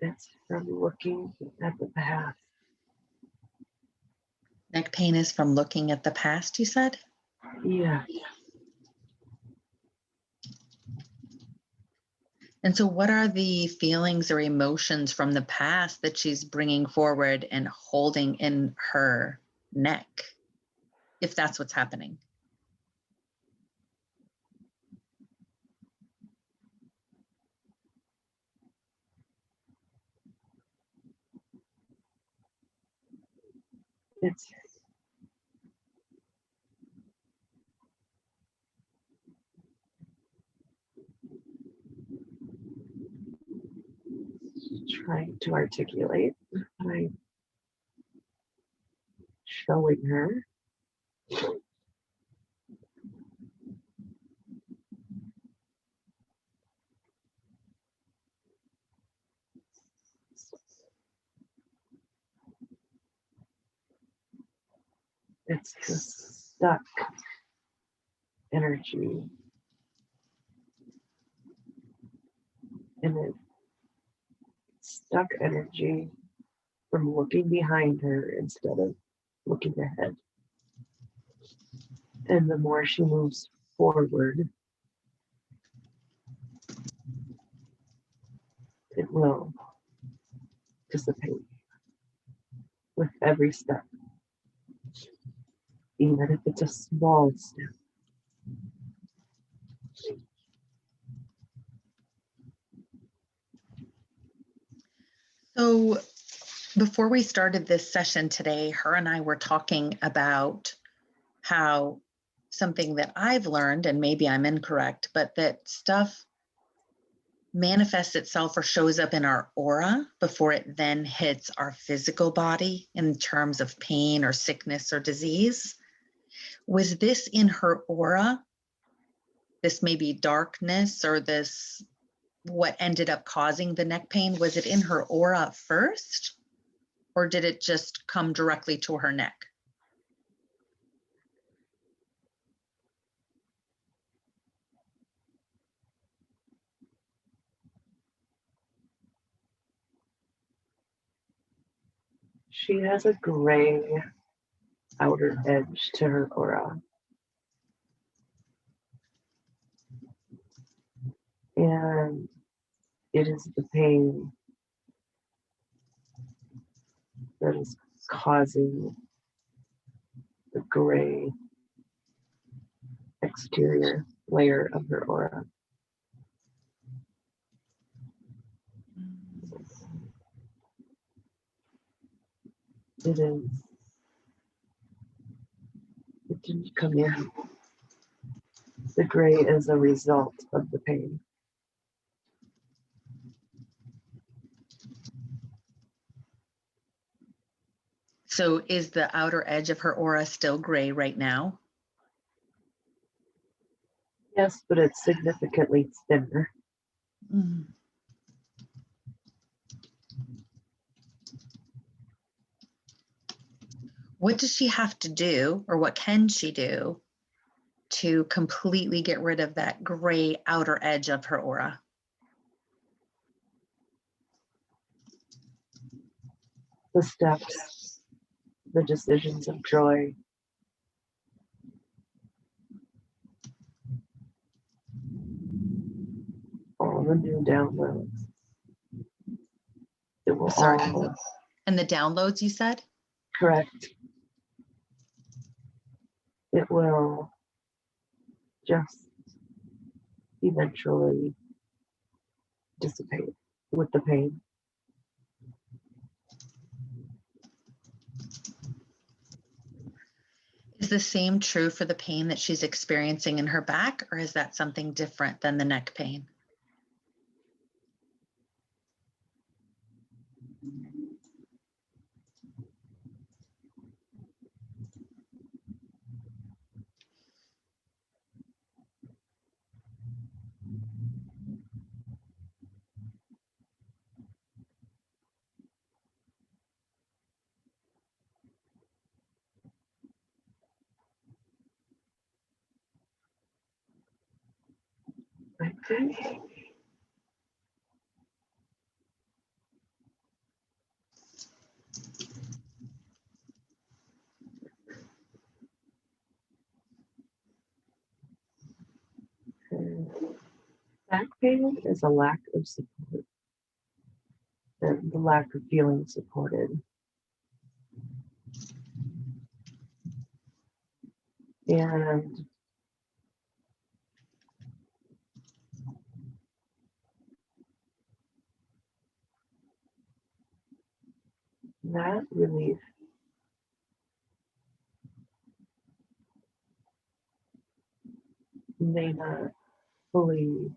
It's from looking at the past. Neck pain is from looking at the past, you said? Yeah. And so, what are the feelings or emotions from the past that she's bringing forward and holding in her neck, if that's what's happening? It's trying to articulate by showing her. It's the stuck energy. And it's stuck energy from looking behind her instead of looking ahead. And the more she moves forward, it will dissipate with every step, even if it's a small step. So, before we started this session today, her and I were talking about how something that I've learned, and maybe I'm incorrect, but that stuff manifests itself or shows up in our aura before it then hits our physical body in terms of pain or sickness or disease. Was this in her aura? This maybe darkness or this, what ended up causing the neck pain? Was it in her aura first, or did it just come directly to her neck? She has a gray outer edge to her aura. And it is the pain that is causing the gray exterior layer of her aura. It didn't come in. The gray is a result of the pain. So is the outer edge of her aura still gray right now? Yes, but it's significantly thinner. Mm. What does she have to do, or what can she do to completely get rid of that gray outer edge of her aura? The steps, the decisions of joy, all the new downloads. It will Sorry. all And the downloads you said? correct. It will just eventually dissipate with the pain. Is the same true for the pain that she's experiencing in her back, or is that something different than the neck pain? I think Back pain is a lack of support, the lack of feeling supported. And that relief may not fully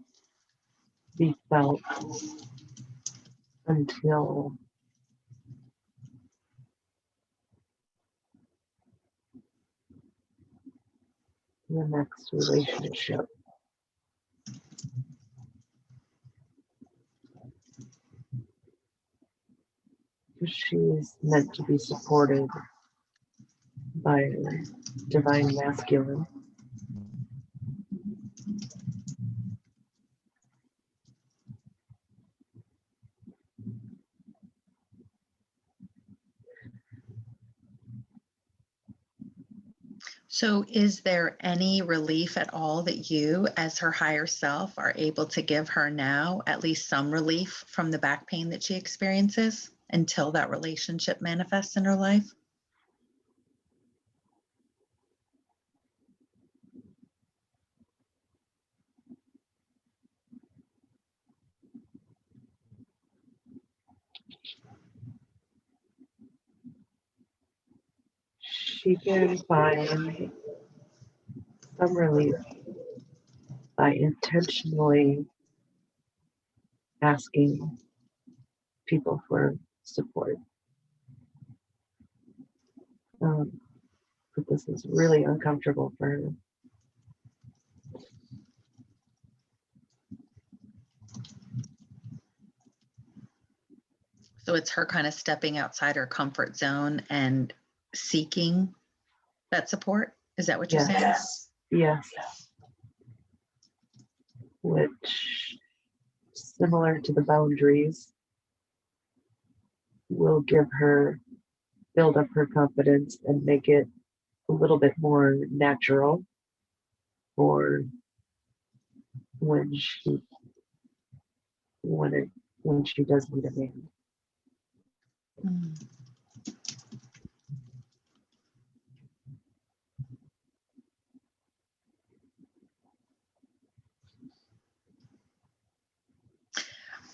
be felt until the next relationship. Because she is meant to be supported by a divine masculine. So is there any relief at all that you, as her higher self, are able to give her now, at least some relief from the back pain that she experiences until that relationship manifests in her life? She can find some relief by intentionally asking people for support. But this is really uncomfortable for her. So it's her kind of stepping outside her comfort zone and seeking that support. Is that what you're saying? Yes. Which, similar to the boundaries, will build up her confidence and make it a little bit more natural for when she when she does need a man. Mm.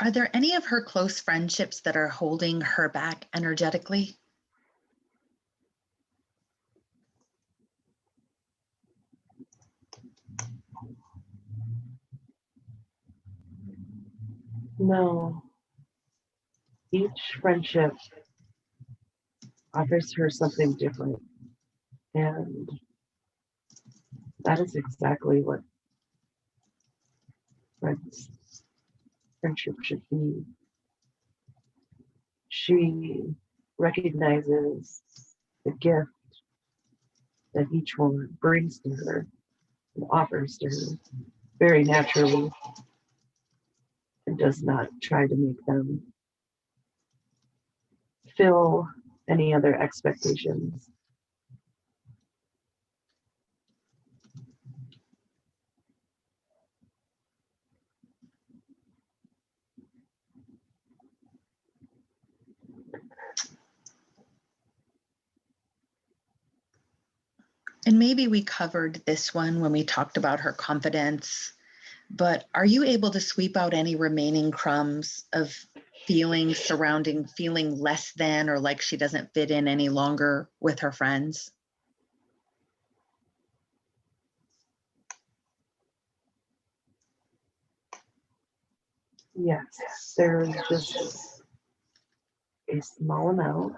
Are there any of her close friendships that are holding her back energetically? No, each friendship offers her something different, and that is exactly what friendship should be. She recognizes the gift that each one brings to her and offers to her very naturally, and does not try to make them fill any other expectations. And maybe we covered this one when we talked about her confidence, but are you able to sweep out any remaining crumbs of feelings surrounding feeling less than or like she doesn't fit in any longer with her friends? Yes, there is just a small amount,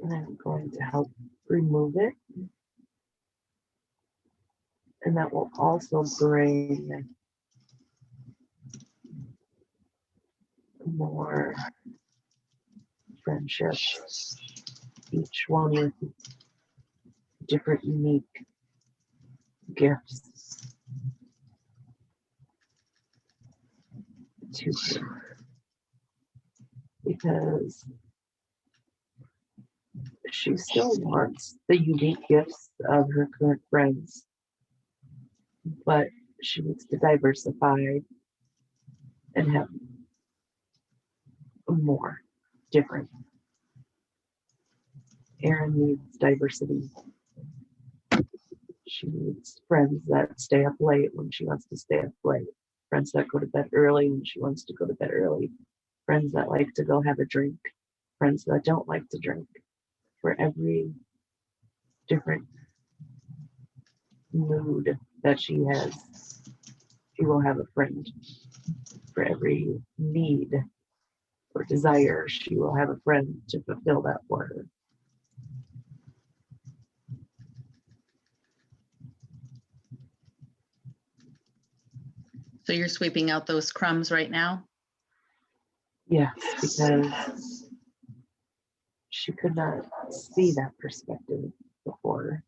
and I'm going to help remove it. And that will also bring more friendships, each one with different unique gifts to her. Because she still wants the unique gifts of her current friends, but she needs to diversify and have more different. Erin needs diversity. She needs friends that stay up late when she wants to stay up late. Friends that go to bed early when she wants to go to bed early. Friends that like to go have a drink. Friends that don't like to drink. For every different mood that she has, she will have a friend. For every need or desire, she will have a friend to fulfill that for her. So you're sweeping out those crumbs right now? Yes, because she could not see that perspective before.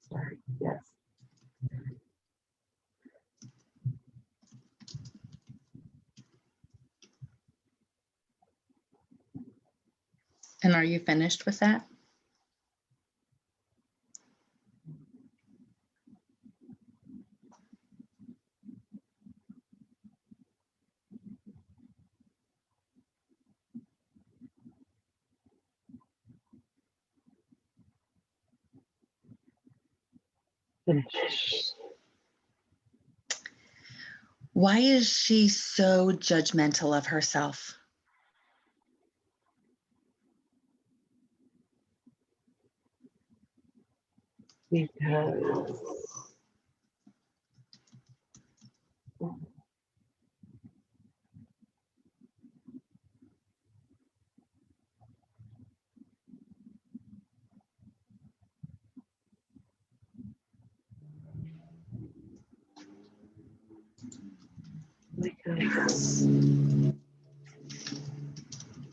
Sorry, yes. And are you finished with that? Finish. Why is she so judgmental of herself? Because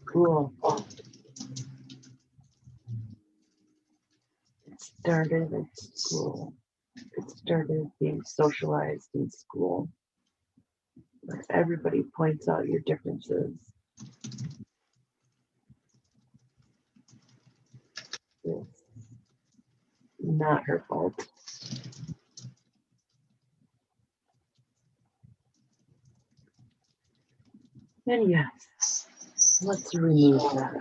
cool. It started at school. It started being socialized in school, where everybody points out your differences. It's not her fault. And yes, let's remove that.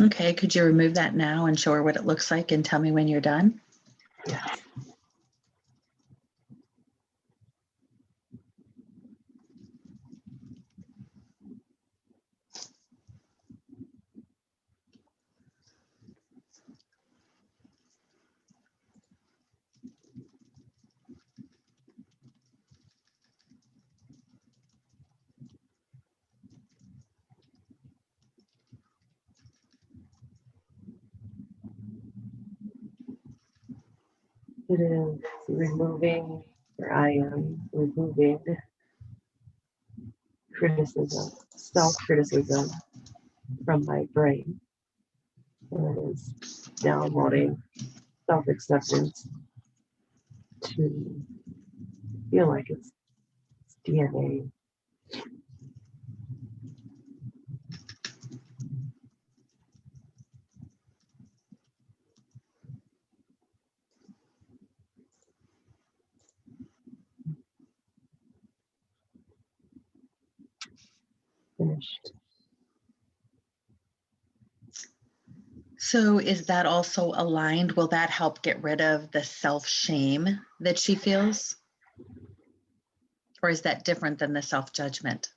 Okay, could you remove that now and show her what it looks like and tell me when you're done? Yes. It is removing, or I am removing criticism, self-criticism from my brain. And it is downloading self-acceptance to feel like it's DNA. Finished. So is that also aligned? Will that help get rid of the self-shame that she feels? Or is that different than the self-judgment?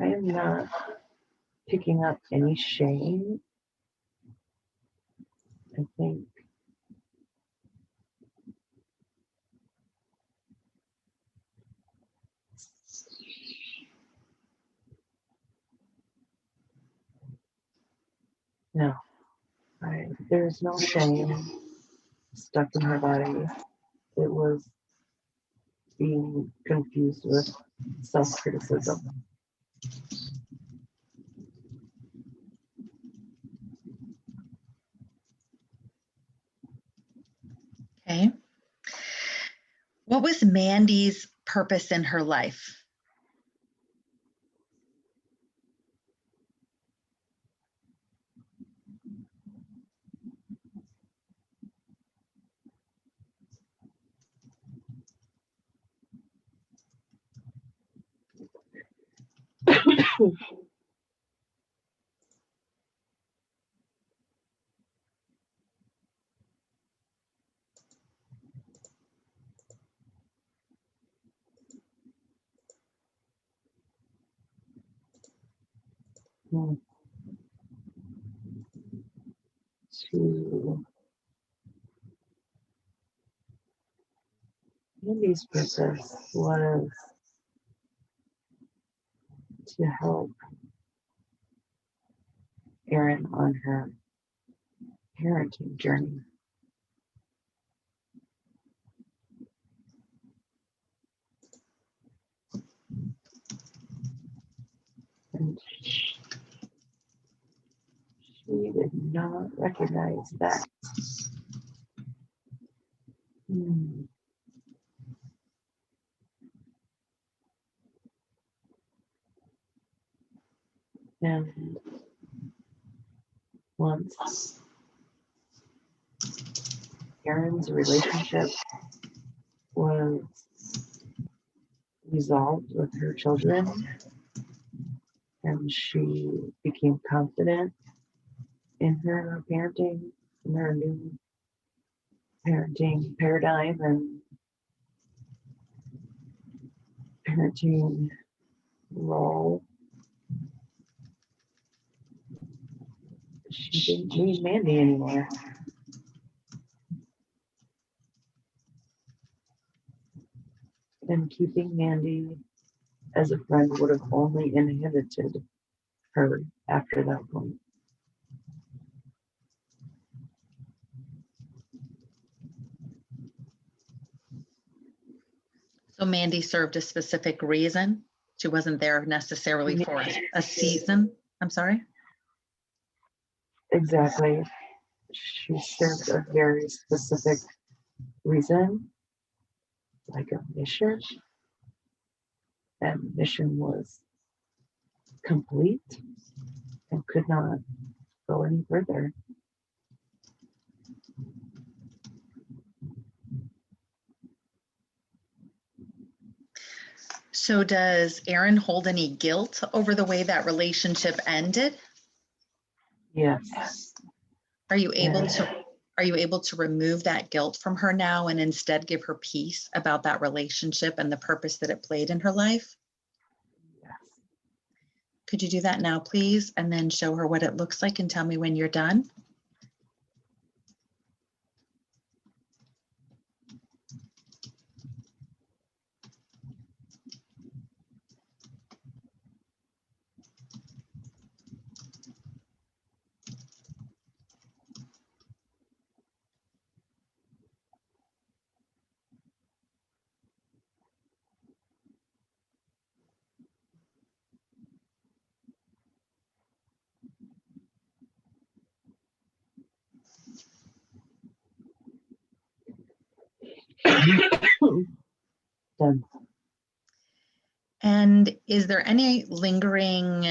I am not picking up any shame. I think no, there's no shame. stuck in her body. It was being confused with self-criticism. Okay. What was Mandy's purpose in her life? To Andy's purpose was to help Erin on her parenting journey. And she did not recognize that. And once Erin's relationship was resolved with her children, and she became confident in her parenting, in her new parenting paradigm and parenting role, she didn't need Mandy anymore. And keeping Mandy as a friend would have only inhibited her after that point. So Mandy served a specific reason. She wasn't there necessarily for a season. I'm sorry. Exactly. She served a very specific reason, like a mission. That mission was complete and could not go any further. So does Erin hold any guilt over the way that relationship ended? Yes. Are you able to remove that guilt from her now and instead give her peace about that relationship and the purpose that it played in her life? Yes. Could you do that now, please? And then show her what it looks like and tell me when you're done. Done. And is there any lingering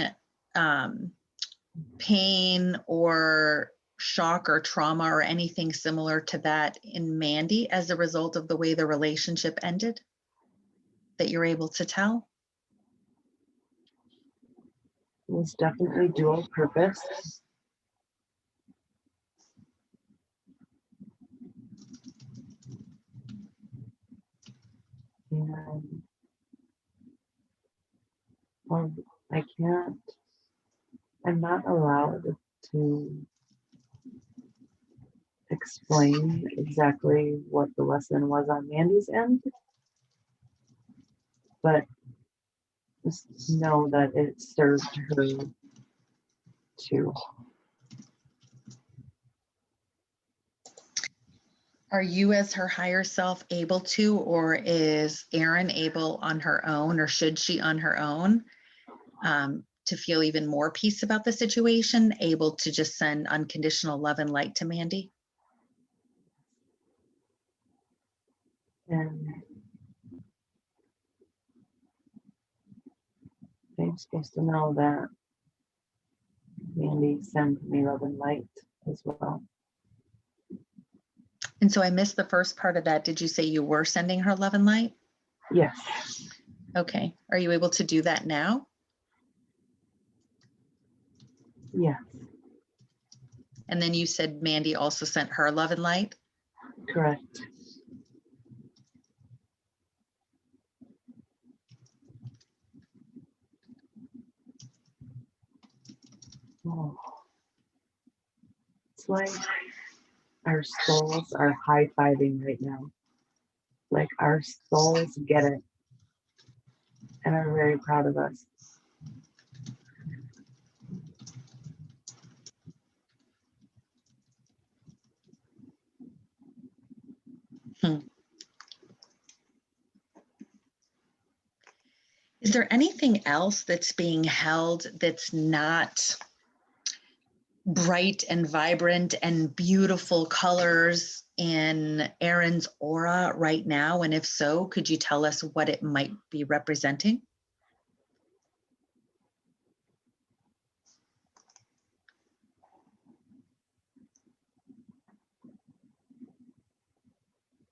pain or shock or trauma or anything similar to that in Mandy as a result of the way the relationship ended that you're able to tell? It was definitely dual purpose. And I'm not allowed to explain exactly what the lesson was on Mandy's end, but just know that it served her too. Are you as her higher self able to, or is Erin able on her own, or should she on her own to feel even more peace about the situation, able to just send unconditional love and light to Mandy? And I'm supposed to know that Mandy sends me love and light as well. And so I missed the first part of that. Did you say you were sending her love and light? Yes. Okay. Are you able to do that now? Yes. And then you said Mandy also sent her love and light? Correct. Oh. It's like our souls are high-fiving right now. Like our souls get it and are very proud of us. Is there anything else that's being held that's not bright and vibrant and beautiful colors in Erin's aura right now? And if so, could you tell us what it might be representing?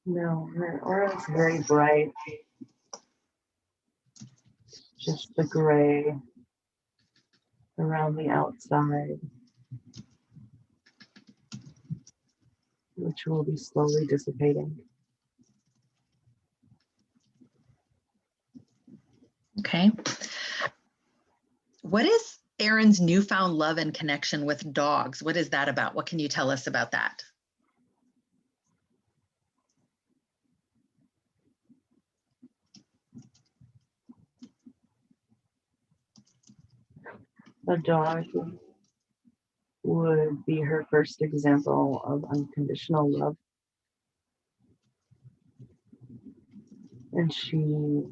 No, her aura is very bright. Just the gray around the outside, which will be slowly dissipating. Okay. What is Erin's newfound love and connection with dogs? What is that about? What can you tell us about that? A dog would be her first example of unconditional love. And she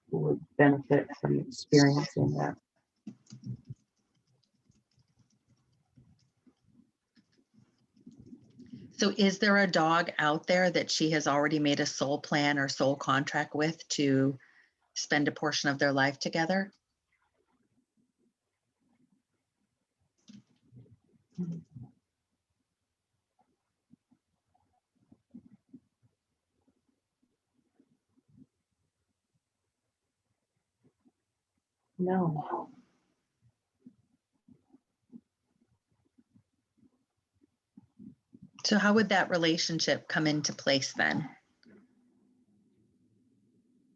would benefit from experiencing that. So is there a dog out there that she has already made a soul plan or soul contract with to spend a portion of their life together? No. So how would that relationship come into place then?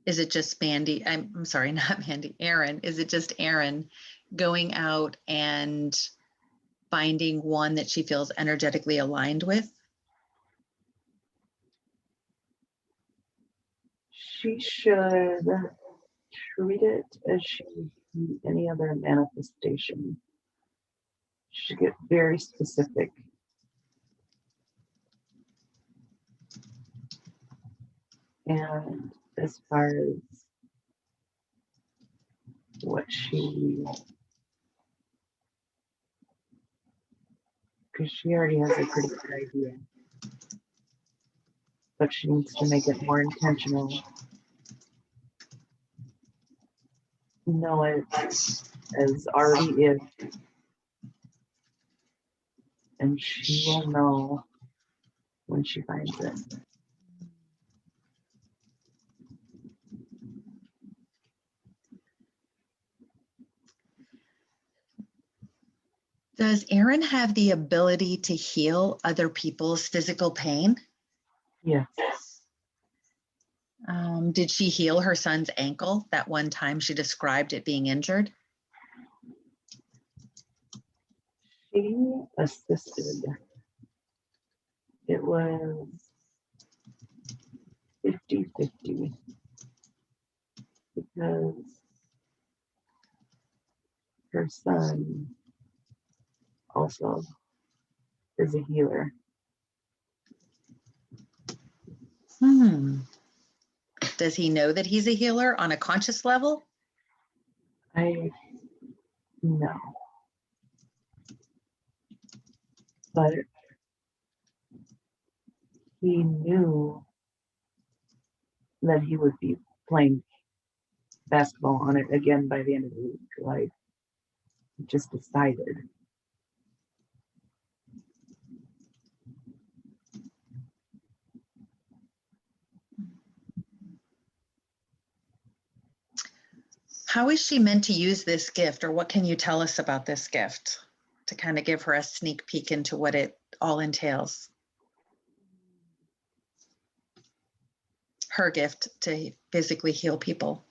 Is it just Mandy? I'm sorry, not Mandy, Erin. Is it just Erin going out and finding one that she feels energetically aligned with? She should treat it as she would treat any other manifestation. She should get very specific. And as far as what she, because she already has a pretty good idea, but she needs to make it more intentional. Know it as already is, and she will know when she finds it. Does Erin have the ability to heal other people's physical pain? Yes. Did she heal her son's ankle that one time she described it being injured? She assisted. It was 50-50 because her son also is a healer. Does he know that he's a healer on a conscious level? I know. But he knew that he would be playing basketball on it again by the end of the week. Like, he just decided. How is she meant to use this gift, or what can you tell us about this gift to kind of give her a sneak peek into what it all entails? Her gift to physically heal people.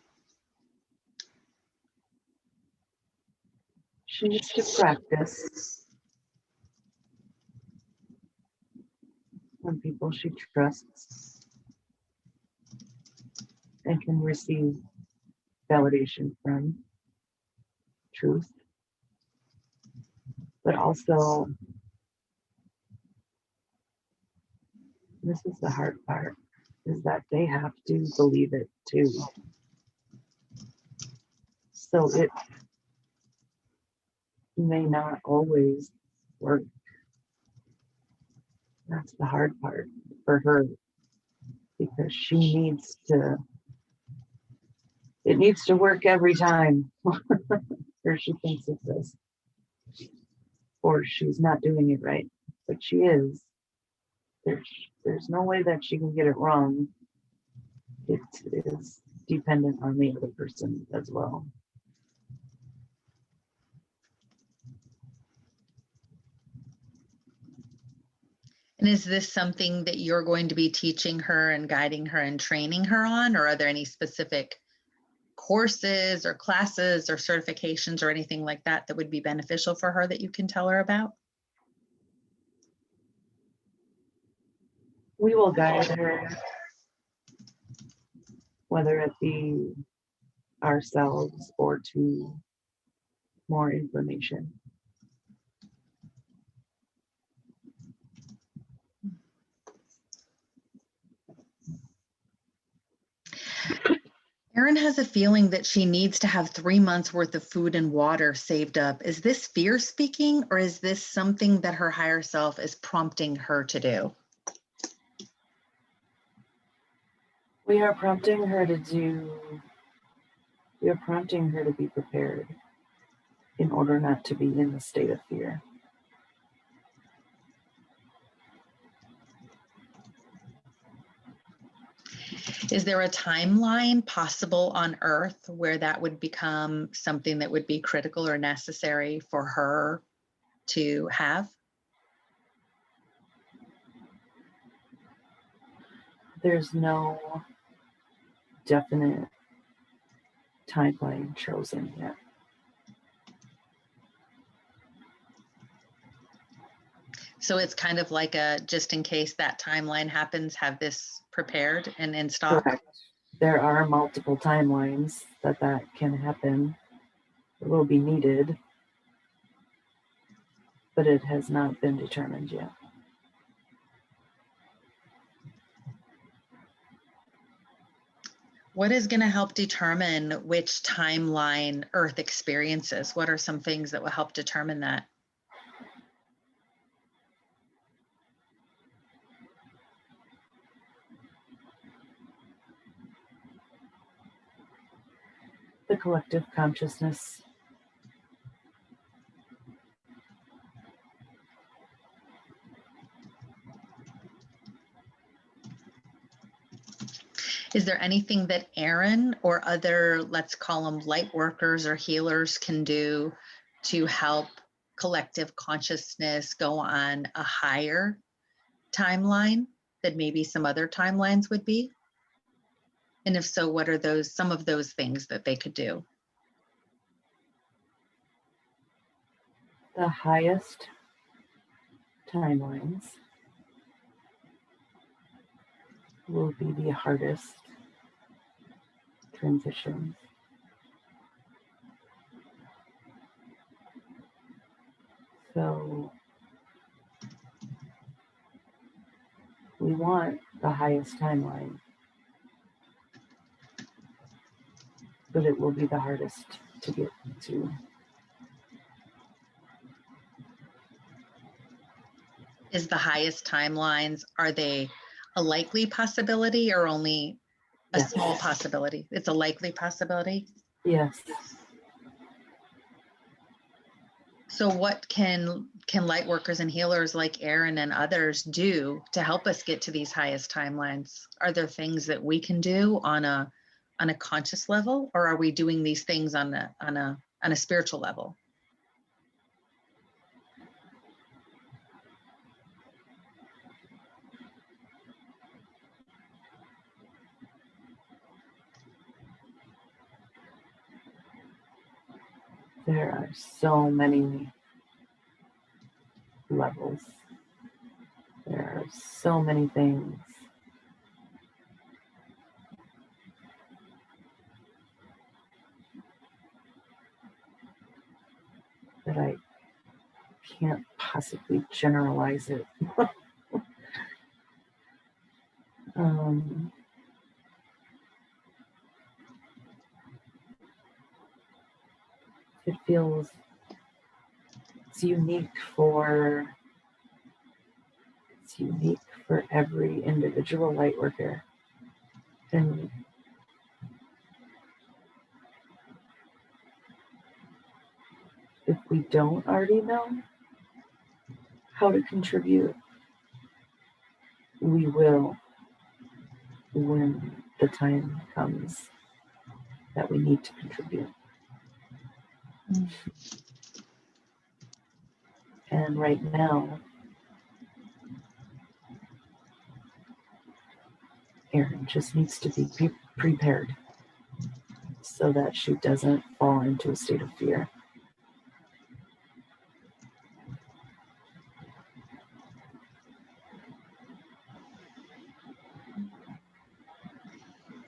She needs to practice on people she trusts and can receive validation from, truth. But also, this is the hard part, is that they have to believe it too. So it may not always work. That's the hard part for her, because she needs to, it needs to work every time, or she thinks it does, or she's not doing it right, but she is. There's no way that she can get it wrong. It is dependent on the other person as well. And is this something that you're going to be teaching her and guiding her and training her on, or are there any specific courses or classes or certifications or anything like that that would be beneficial for her that you can tell her about? We will guide her, whether it be ourselves or to more information. Erin has a feeling that she needs to have 3 months worth of food and water saved up. Is this fear speaking, or is this something that her higher self is prompting her to do? We are prompting her to be prepared in order not to be in the state of fear. Is there a timeline possible on Earth where that would become something that would be critical or necessary for her to have? There's no definite timeline chosen yet. So it's kind of like a, just in case that timeline happens, have this prepared and in stock? Correct. There are multiple timelines that can happen. It will be needed, but it has not been determined yet. What is going to help determine which timeline Earth experiences? What are some things that will help determine that? The collective consciousness. Is there anything that Erin or other, let's call them light workers or healers, can do to help collective consciousness go on a higher timeline than maybe some other timelines would be? And if so, what are some of those things that they could do? The highest timelines will be the hardest transitions. So We want the highest timeline, but it will be the hardest to get to. Is the highest timelines, are they a likely possibility or only a Yes. small possibility? It's a likely possibility. Yes. So what can light workers and healers like Erin and others do to help us get to these highest timelines? Are there things that we can do on a conscious level, or are we doing these things on a spiritual level? There are so many levels. There are so many things that I can't possibly generalize it. It feels it's unique for every individual light worker. And if we don't already know how to contribute, we will when the time comes that we need to contribute. And right now, Erin just needs to be prepared so that she doesn't fall into a state of fear.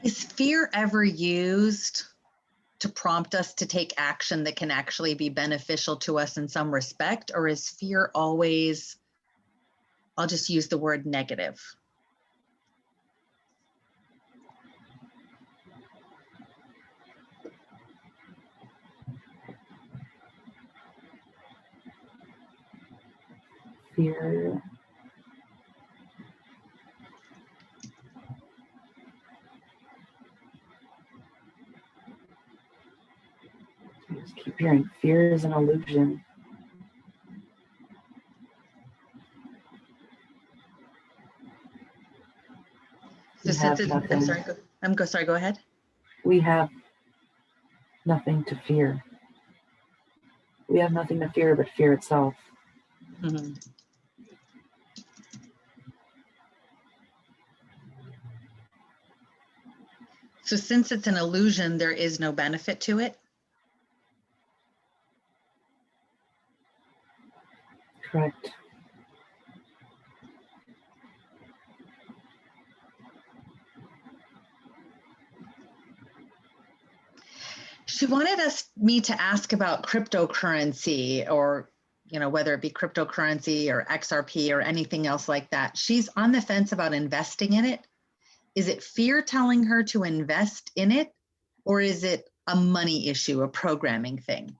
Is fear ever used to prompt us to take action that can actually be beneficial to us in some respect? Or is fear always, I'll just use the word negative? Fear I just keep hearing fear is an illusion. So since it's, sorry, go ahead. We have nothing to fear. We have nothing to fear but fear itself. Mm-hmm. So since it's an illusion, there is no benefit to it? Correct. She wanted me to ask about cryptocurrency, or whether it be cryptocurrency or XRP or anything else like that. She's on the fence about investing in it. Is it fear telling her to invest in it, or is it a money issue, a programming thing?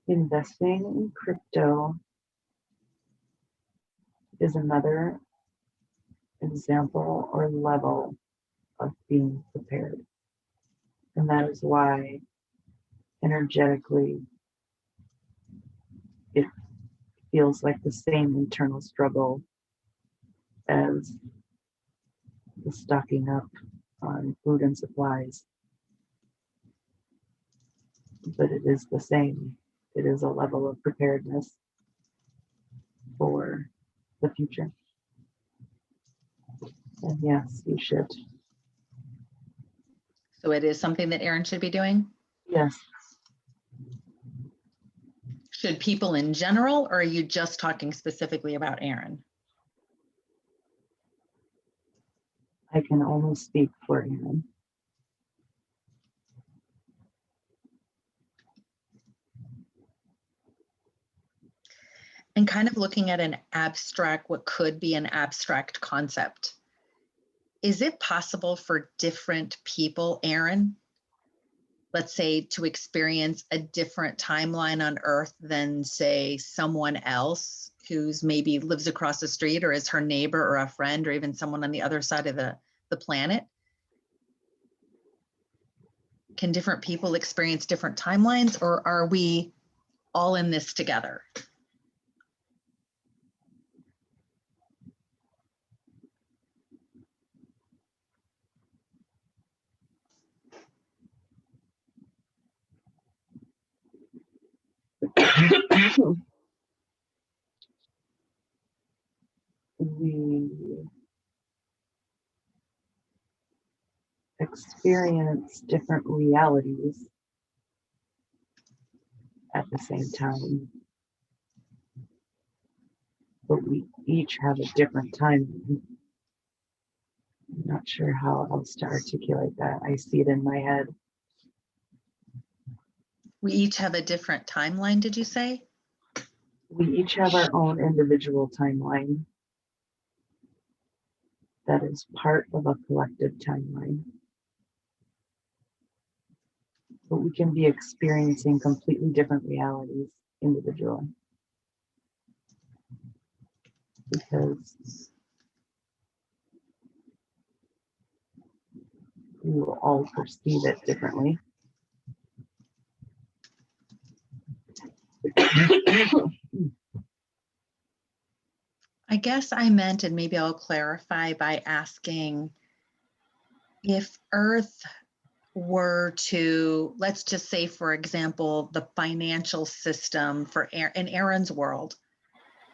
Investing in crypto is another example or level of being prepared. And that is why energetically it feels like the same internal struggle as the stocking up on food and supplies. But it is the same. It is a level of preparedness. the future. And yes, you should. So it is something that Erin should be doing? Yes. Should people in general, or are you just talking specifically about Erin? I can only speak for Erin. And kind of looking at an abstract, what could be an abstract concept. Is it possible for different people, Erin, let's say, to experience a different timeline on Earth than, say, someone else who's maybe lives across the street or is her neighbor or a friend or even someone on the other side of the planet? Can different people experience different timelines, or are we all in this together? We experience different realities at the same time, but we each have a different timeline. I'm not sure how else to articulate that. I see it in my head. We each have a different timeline, did you say? We each have our own individual timeline that is part of a collective timeline. But we can be experiencing completely different realities individually. Because we will all perceive it differently. I guess I meant, and maybe I'll clarify by asking, if Earth were to, let's just say, for example, the financial system in Erin's world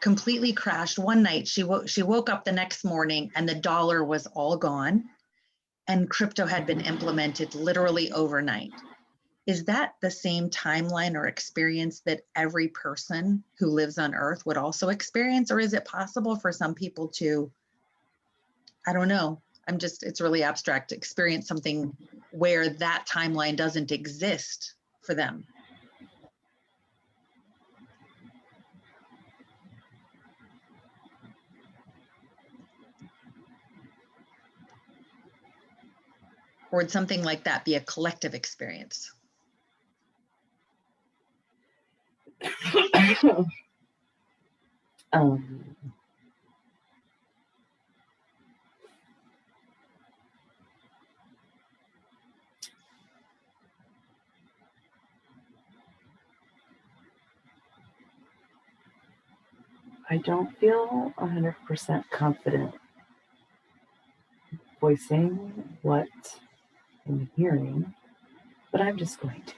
completely crashed one night. She woke up the next morning and the dollar was all gone and crypto had been implemented literally overnight. Is that the same timeline or experience that every person who lives on Earth would also experience? Or is it possible for some people to, I don't know, it's really abstract, experience something where that timeline doesn't exist for them? Or would something like that be a collective experience? I don't feel 100% confident voicing what I'm hearing, but I'm just going to.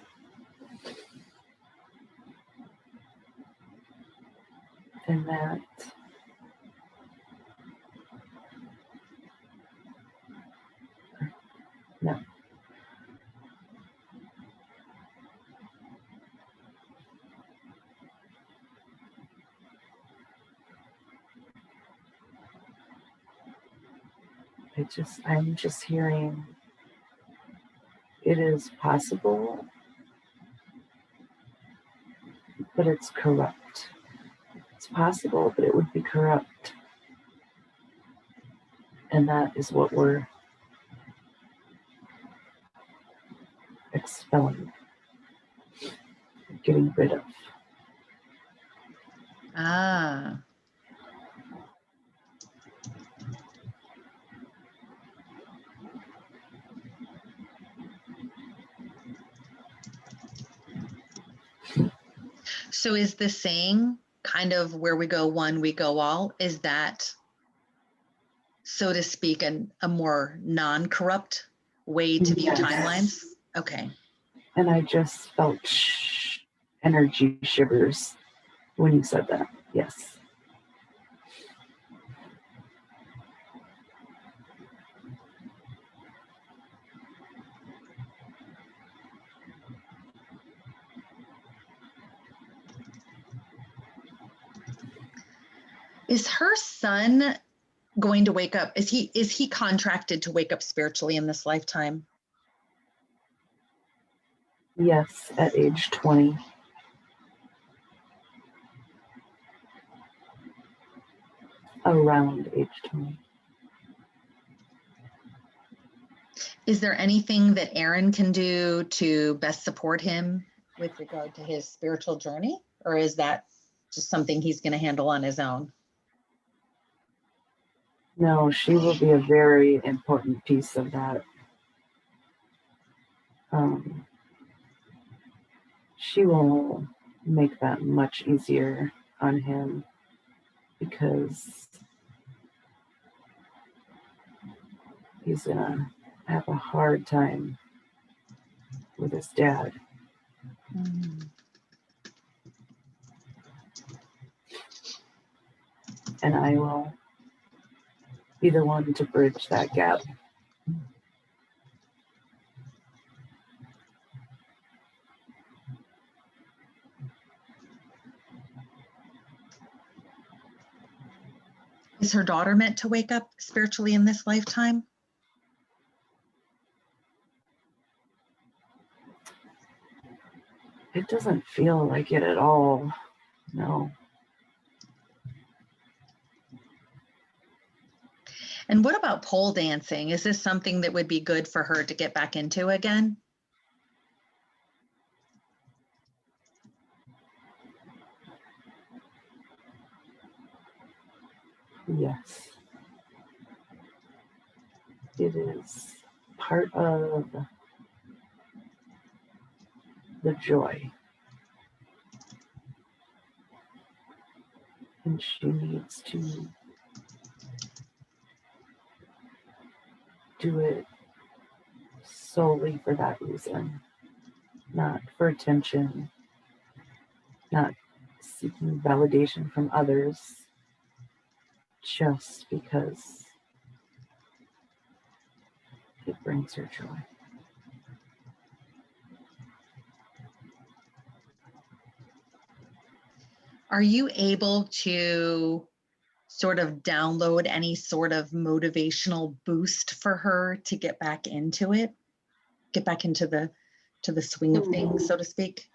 And that no. I'm just hearing it is possible, but it's corrupt. It's possible, but it would be corrupt. And that is what we're expelling, getting rid of. Ah. So is the saying kind of where we go one, we go all? Is that, so to speak, a more non-corrupt way to view timelines? Okay. And I just felt energy shivers when you said that. Yes. Is her son going to wake up? Is he contracted to wake up spiritually in this lifetime? Yes, at age 20. Around age 20. Is there anything that Erin can do to best support him with regard to his spiritual journey? Or is that just something he's going to handle on his own? No, she will be a very important piece of that. She will make that much easier on him because he's gonna have a hard time with his dad. And I will be the one to bridge that gap. Is her daughter meant to wake up spiritually in this lifetime? It doesn't feel like it at all. No. And what about pole dancing? Is this something that would be good for her to get back into again? Yes. It is part of the joy. And she needs to do it solely for that reason, not for attention, not seeking validation from others, just because it brings her joy. Are you able to sort of download any sort of motivational boost for her to get back into it, get back into the swing of things, so to speak?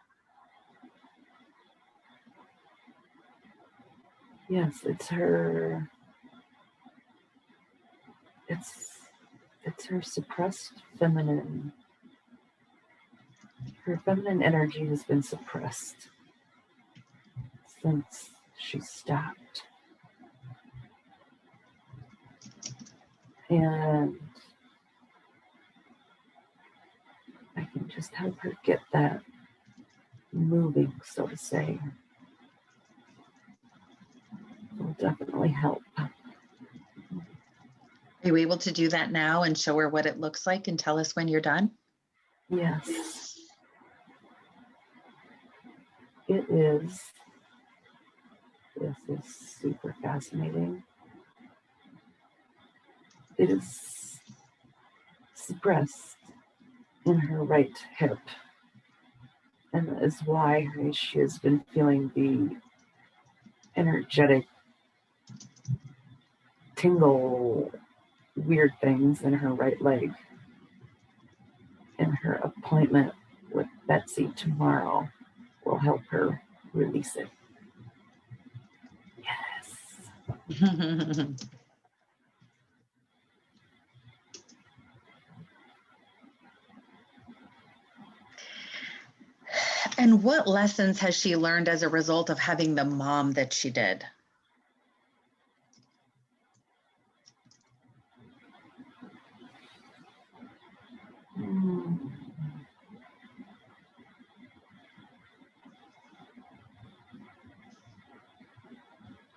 Yes, it's her suppressed feminine. Her feminine energy has been suppressed since she stopped. And I can just help her get that moving, so to say. It will definitely help. Are you able to do that now and show her what it looks like and tell us when you're done? Yes. It is. This is super fascinating. It is suppressed in her right hip. And that is why she has been feeling the energetic tingle, weird things in her right leg. And her appointment with Betsy tomorrow will help her release it. Yes. And what lessons has she learned as a result of having the mom that she did?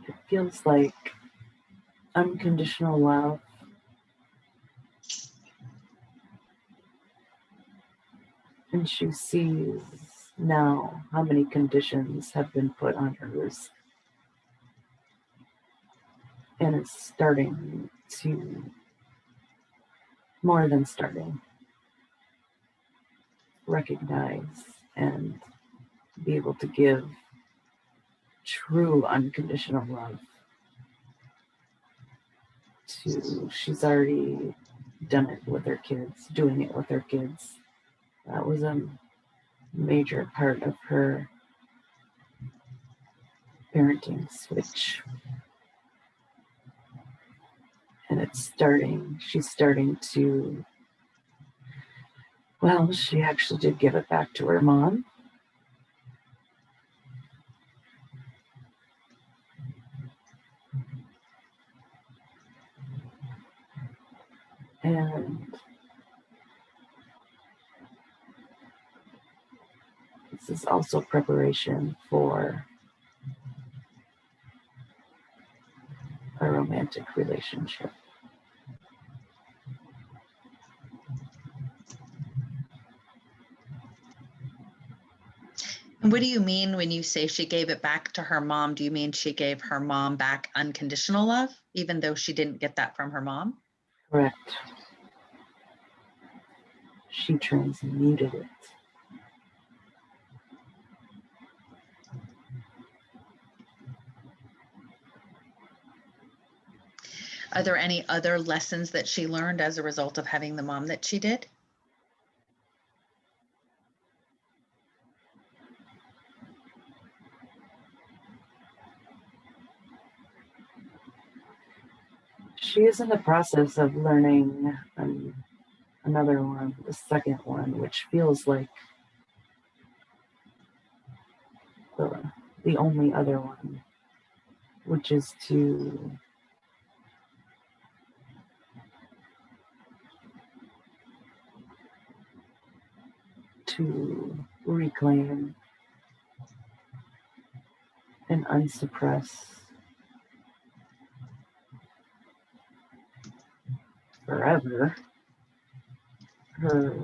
It feels like unconditional love. And she sees now how many conditions have been put on hers. And it's starting to, more than starting, recognize and be able to give true unconditional love to, she's already done it with her kids, doing it with her kids. That was a major part of her parenting switch. And she's starting to, well, she actually did give it back to her mom. And this is also preparation for a romantic relationship. And what do you mean when you say she gave it back to her mom? Do you mean she gave her mom back unconditional love, even though she didn't get that from her mom? Correct. She transmuted it. Are there any other lessons that she learned as a result of having the mom that she did? She is in the process of learning another one, the second one, which feels like the only other one, which is to reclaim and unsuppress forever her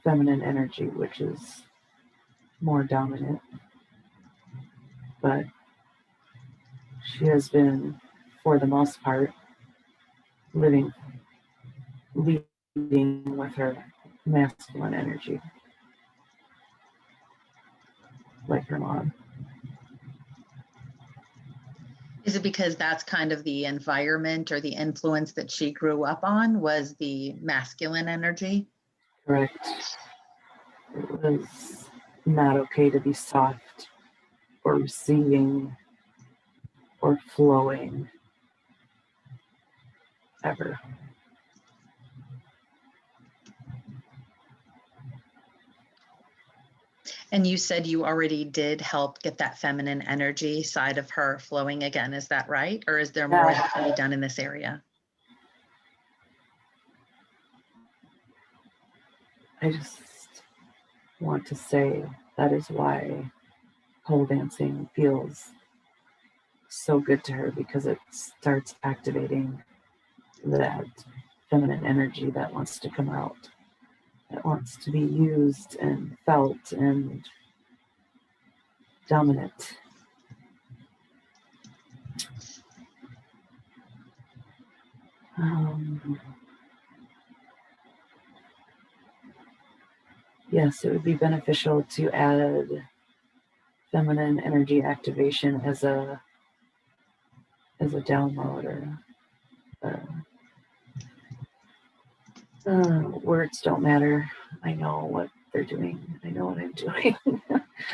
feminine energy, which is more dominant. But she has been, for the most part, leading with her masculine energy, like her mom. Is it because that's kind of the environment or the influence that she grew up on, was the masculine energy? Correct. It was not okay to be soft or receiving or flowing ever. And you said you already did help get that feminine energy side of her flowing again. Is that right? Or is there more that can be done in this area? I just want to say that is why pole dancing feels so good to her, because it starts activating that feminine energy that wants to come out, that wants to be used and felt and dominant. Yes, it would be beneficial to add feminine energy activation as a download, or words don't matter. I know what they're doing. I know what I'm doing.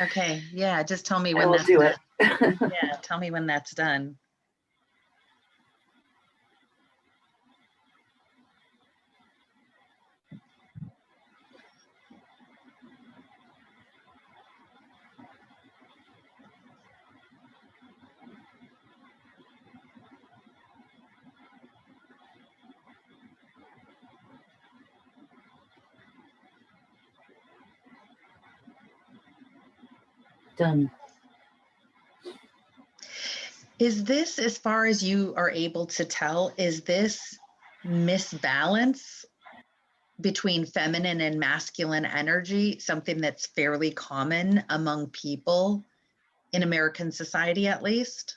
Okay, yeah, just tell me I when will that's do done. it. Yeah, tell me when that's done. Done. Is this, as far as you are able to tell, is this misbalance between feminine and masculine energy something that's fairly common among people in American society, at least?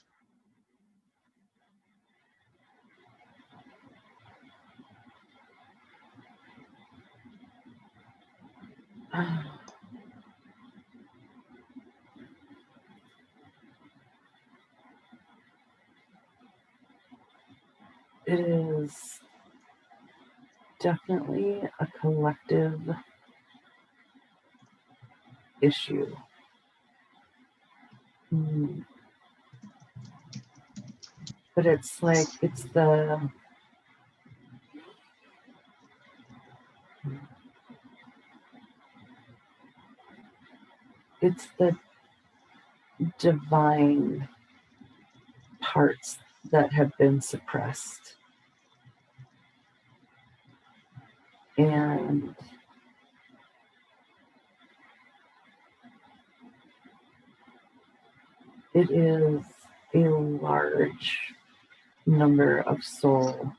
It is definitely a collective issue. Mm. But it's like, it's the divine parts that have been suppressed. And it is a large number of soul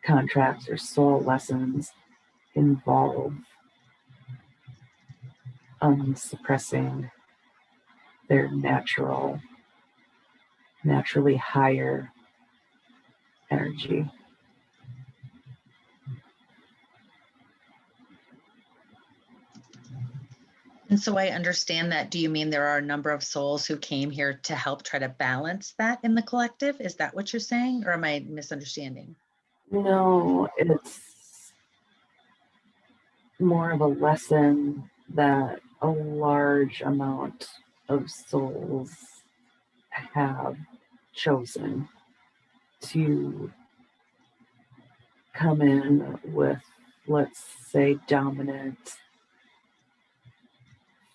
contracts or soul lessons involve suppressing their naturally higher energy. And so I understand that. Do you mean there are a number of souls who came here to help try to balance that in the collective? Is that what you're saying? Or am I misunderstanding? No, it's more of a lesson that a large amount of souls have chosen to come in with, let's say, dominant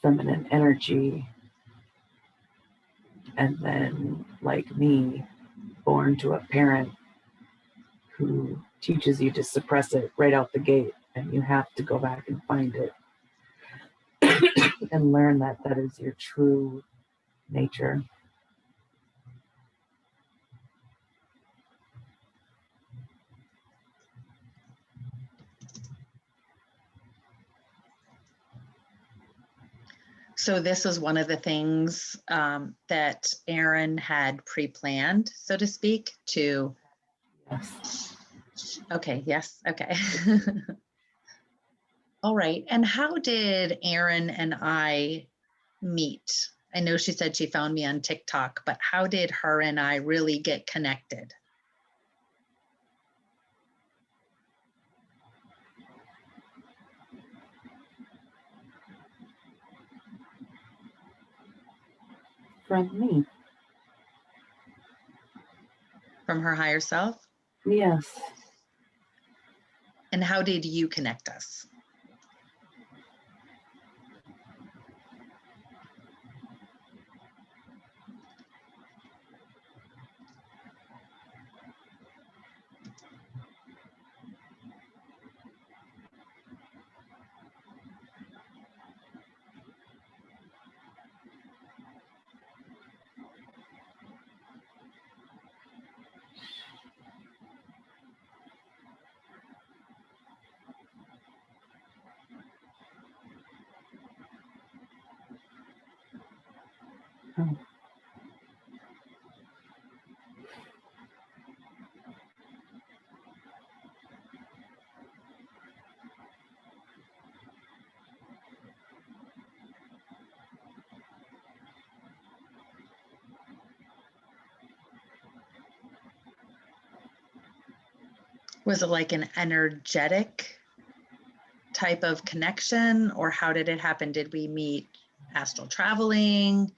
feminine energy, and then, like me, born to a parent who teaches you to suppress it right out the gate, and you have to go back and find it and learn that that is your true nature. So this was one of the things that Erin had pre-planned, so to speak, to. Yes. Okay, yes, okay. All right, and how did Erin and I meet? I know she said she found me on TikTok, but how did her and I really get connected? From me. From her higher self? Yes. And how did you connect us? Oh. Was it like an energetic type of connection, or how did it happen? Did we meet astral traveling?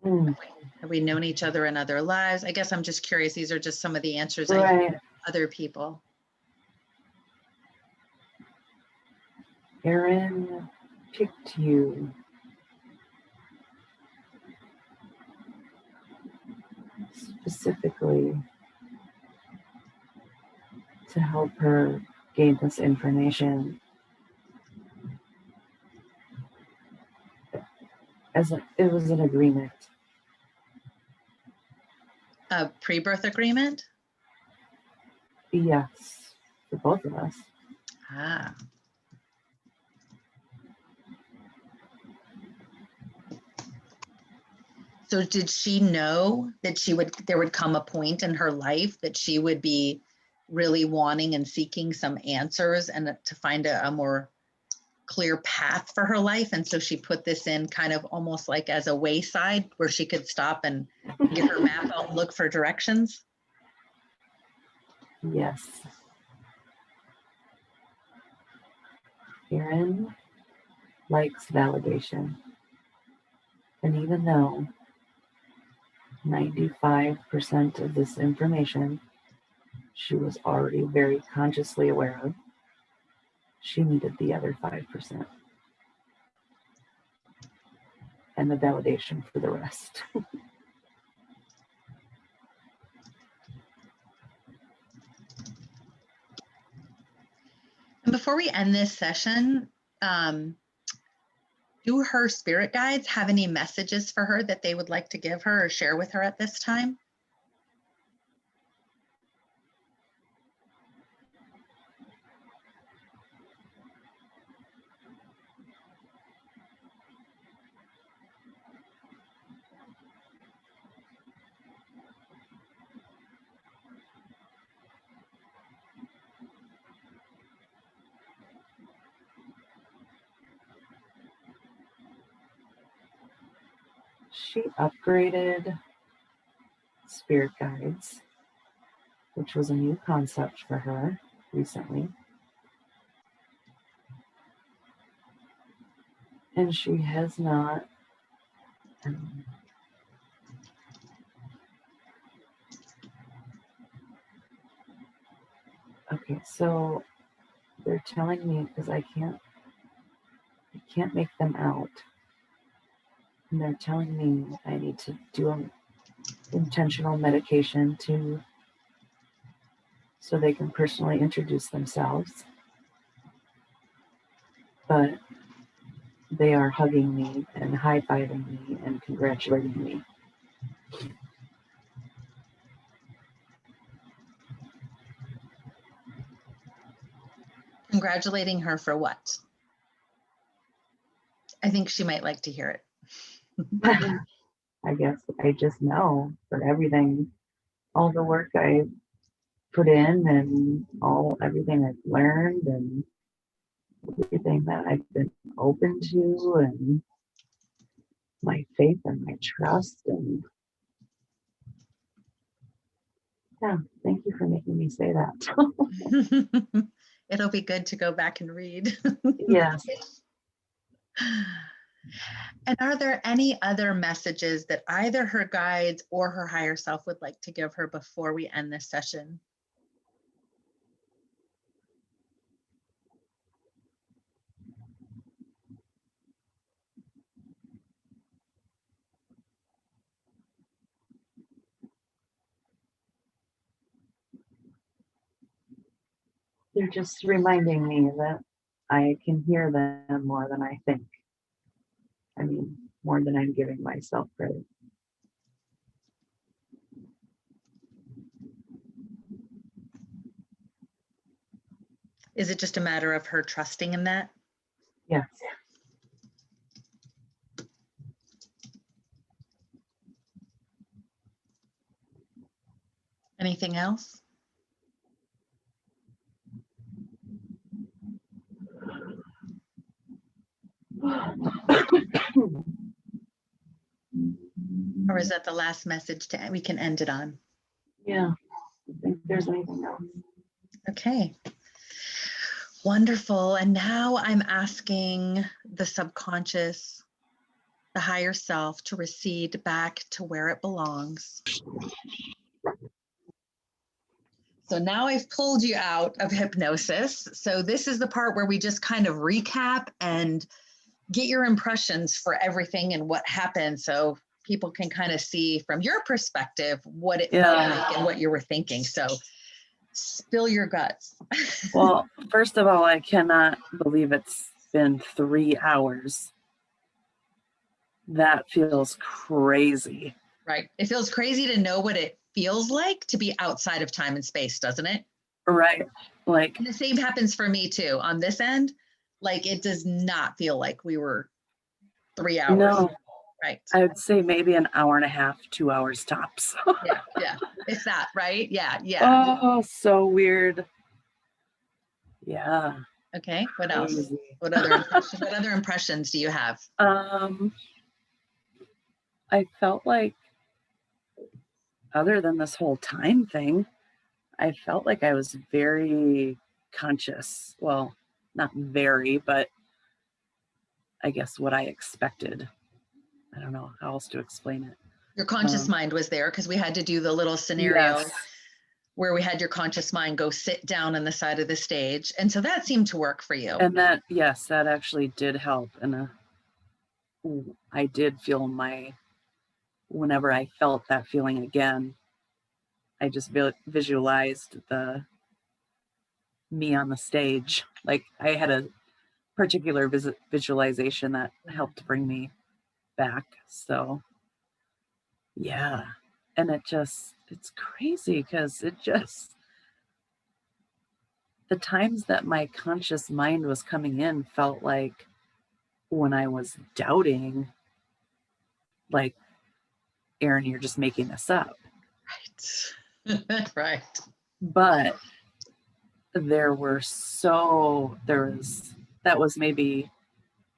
Mm. Have we known each other in other lives? I guess I'm just curious. These are just some of the answers I Right. hear from other people. Erin picked you specifically to help her gain this information it was an agreement. A pre-birth agreement? Yes, for both of us. Ah. So did she know that there would come a point in her life that she would be really wanting and seeking some answers and to find a more clear path for her life? And so she put this in kind of almost like as a wayside where she could stop and get her map out and look for directions? Yes. Erin likes validation. And even though 95% of this information she was already very consciously aware of, she needed the other 5% and the validation for the rest. And before we end this session, do her spirit guides have any messages for her that they would like to give her or share with her at this time? She upgraded spirit guides, which was a new concept for her recently. And she has not okay, so they're telling me, because I can't make them out. And they're telling me I need to do an intentional medication so they can personally introduce themselves. But they are hugging me and high-fiving me and congratulating me. Congratulating her for what? I think she might like to hear it. I guess I just know for everything, all the work I put in and everything I've learned and everything that I've been open to and my faith and my trust. And yeah, thank you for making me say that. It'll be good to go back and read. Yes. And are there any other messages that either her guides or her higher self would like to give her before we end this session? They're just reminding me that I can hear them more than I think. I mean, more than I'm giving myself credit. Is it just a matter of her trusting in that? Yes. Anything else? Or is that the last message we can end it on? Yeah. I think there's anything else. Okay. Wonderful. And now I'm asking the subconscious, the higher self, to recede back to where it belongs. So now I've pulled you out of hypnosis. So this is the part where we just kind of recap and get your impressions for everything and what happened, so people can kind of see from your perspective what it felt like and what you were thinking. So spill your guts. Well, first of all, I cannot believe it's been 3 hours. That feels crazy. Right. It feels crazy to know what it feels like to be outside of time and space, doesn't it? Right. Like, and the same happens for me too. On this end, like it does not feel like we were 3 hours. no, Right. I would say maybe an hour and a half, 2 hours tops. Yeah. It's that, right? Yeah. Oh, so weird. Yeah. Okay. What else? Crazy. What other impressions do you have? I felt like, other than this whole time thing, I felt like I was very conscious. Well, not very, but I guess what I expected. I don't know how else to explain it. Your conscious mind was there because we had to do the little scenario Yes. where we had your conscious mind go sit down on the side of the stage. And so that seemed to work for you. And that, yes, that actually did help. And I did feel whenever I felt that feeling again, I just visualized the me on the stage. Like I had a particular visualization that helped bring me back. So yeah. And it's crazy because the times that my conscious mind was coming in felt like when I was doubting, like, Erin, you're just making this up. Right. Right. But that was maybe,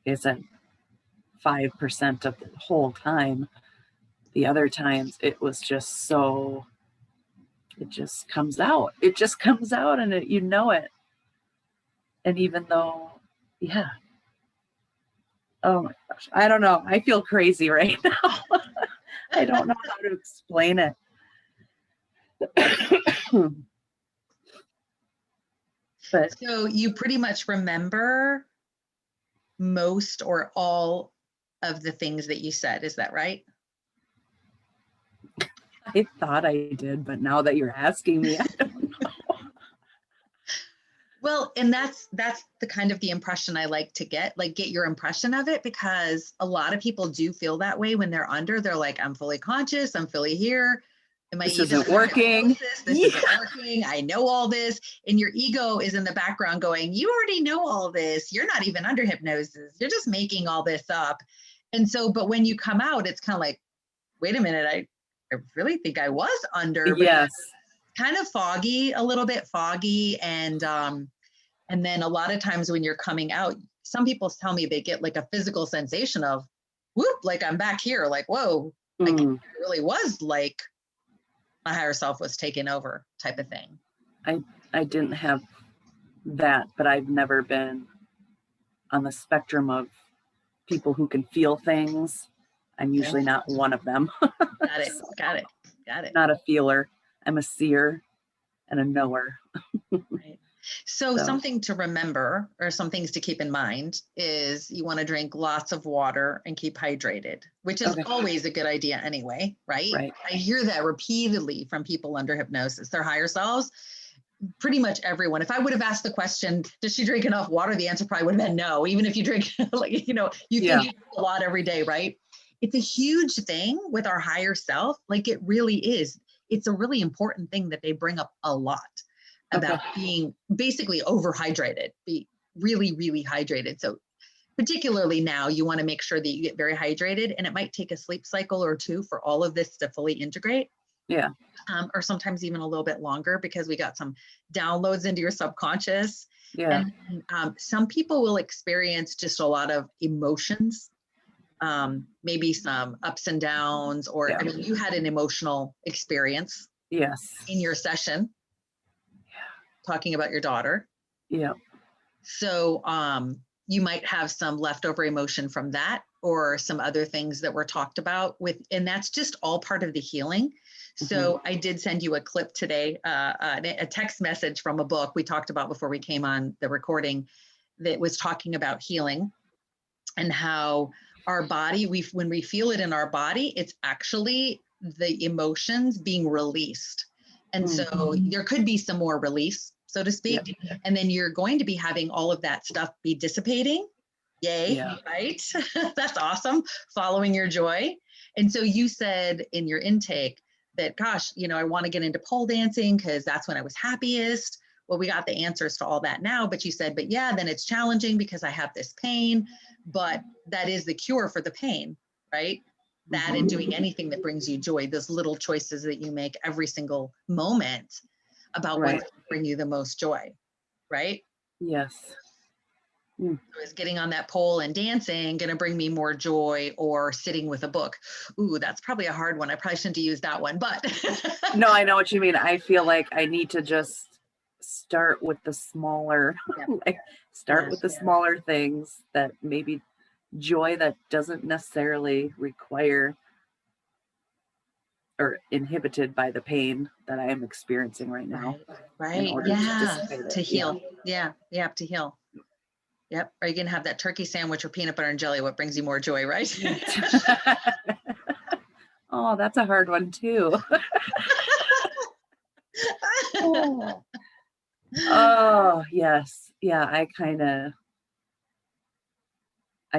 it's at 5% of the whole time. The other times it was just so, it just comes out. It just comes out and it. And even though, yeah. Oh my gosh. I don't know. I feel crazy right now. I don't know how to explain it. But So you pretty much remember most or all of the things that you said. Is that right? I thought I did, but now that you're asking me, I don't know. Well, and that's the kind of the impression I like to get your impression of it, because a lot of people do feel that way when they're under. They're like, I'm fully conscious, I'm fully here. This isn't working. This isn't working. I know all this. And your ego is in the background going, you already know all this. You're not even under hypnosis. You're just making all this up. And so, but when you come out, it's kind of like, wait a minute, I really think I was under. Yes. Kind of foggy, a little bit foggy. And then a lot of times when you're coming out, some people tell me they get like a physical sensation of whoop, like I'm back here, like, whoa, like it really was like my higher self was taken over type of thing. I didn't have that, but I've never been on the spectrum of people who can feel things. I'm usually not one of them. Got it. Not a feeler. I'm a seer and a knower. Right. So something to remember, or some things to keep in mind, is you want to drink lots of water and keep hydrated, which is always a good idea anyway, right? I hear that repeatedly from people under hypnosis, their higher selves. Pretty much everyone. If I would have asked the question, does she drink enough water? The answer probably would have been no, even if you drink, like, you think you drink a lot every day, right? It's a huge thing with our higher self. Like it really is. It's a really important thing that they bring up a lot about being basically overhydrated, be really, really hydrated. So particularly now, you want to make sure that you get very hydrated, and it might take a sleep cycle or two for all of this to fully integrate. Yeah. Or sometimes even a little bit longer, because we got some downloads into your subconscious. Yeah. And some people will experience just a lot of emotions, maybe some ups and downs, or I mean, you had an emotional experience in your session talking about your daughter. Yeah. So you might have some leftover emotion from that, or some other things that were talked about and that's just all part of the healing. So I did send you a clip today, a text message from a book we talked about before we came on the recording, that was talking about healing and how our body, when we feel it in our body, it's actually the emotions being released. And so there could be some more release, so to speak. Yeah. And then you're going to be having all of that stuff be dissipating. Yay, right? That's awesome. Following your joy. And so you said in your intake that, gosh, I want to get into pole dancing because that's when I was happiest. Well, we got the answers to all that now, but you said, but yeah, then it's challenging because I have this pain, but that is the cure for the pain, right? That and doing anything that brings you joy, those little choices that you make every single moment about what's going to bring you the most joy, right? Yes. Is getting on that pole and dancing going to bring me more joy, or sitting with a book? Ooh, that's probably a hard one. I probably shouldn't have used that one, but No, I know what you mean. I feel like I need to just start with the smaller, like start with the smaller things that maybe joy that doesn't necessarily require or inhibited by the pain that I am experiencing right now. Right. order to dissipate it. To heal. Yeah. To heal. Yep. Are you going to have that turkey sandwich or peanut butter and jelly? What brings you more joy, right? Oh, that's a hard one too. Oh, yes. Yeah, I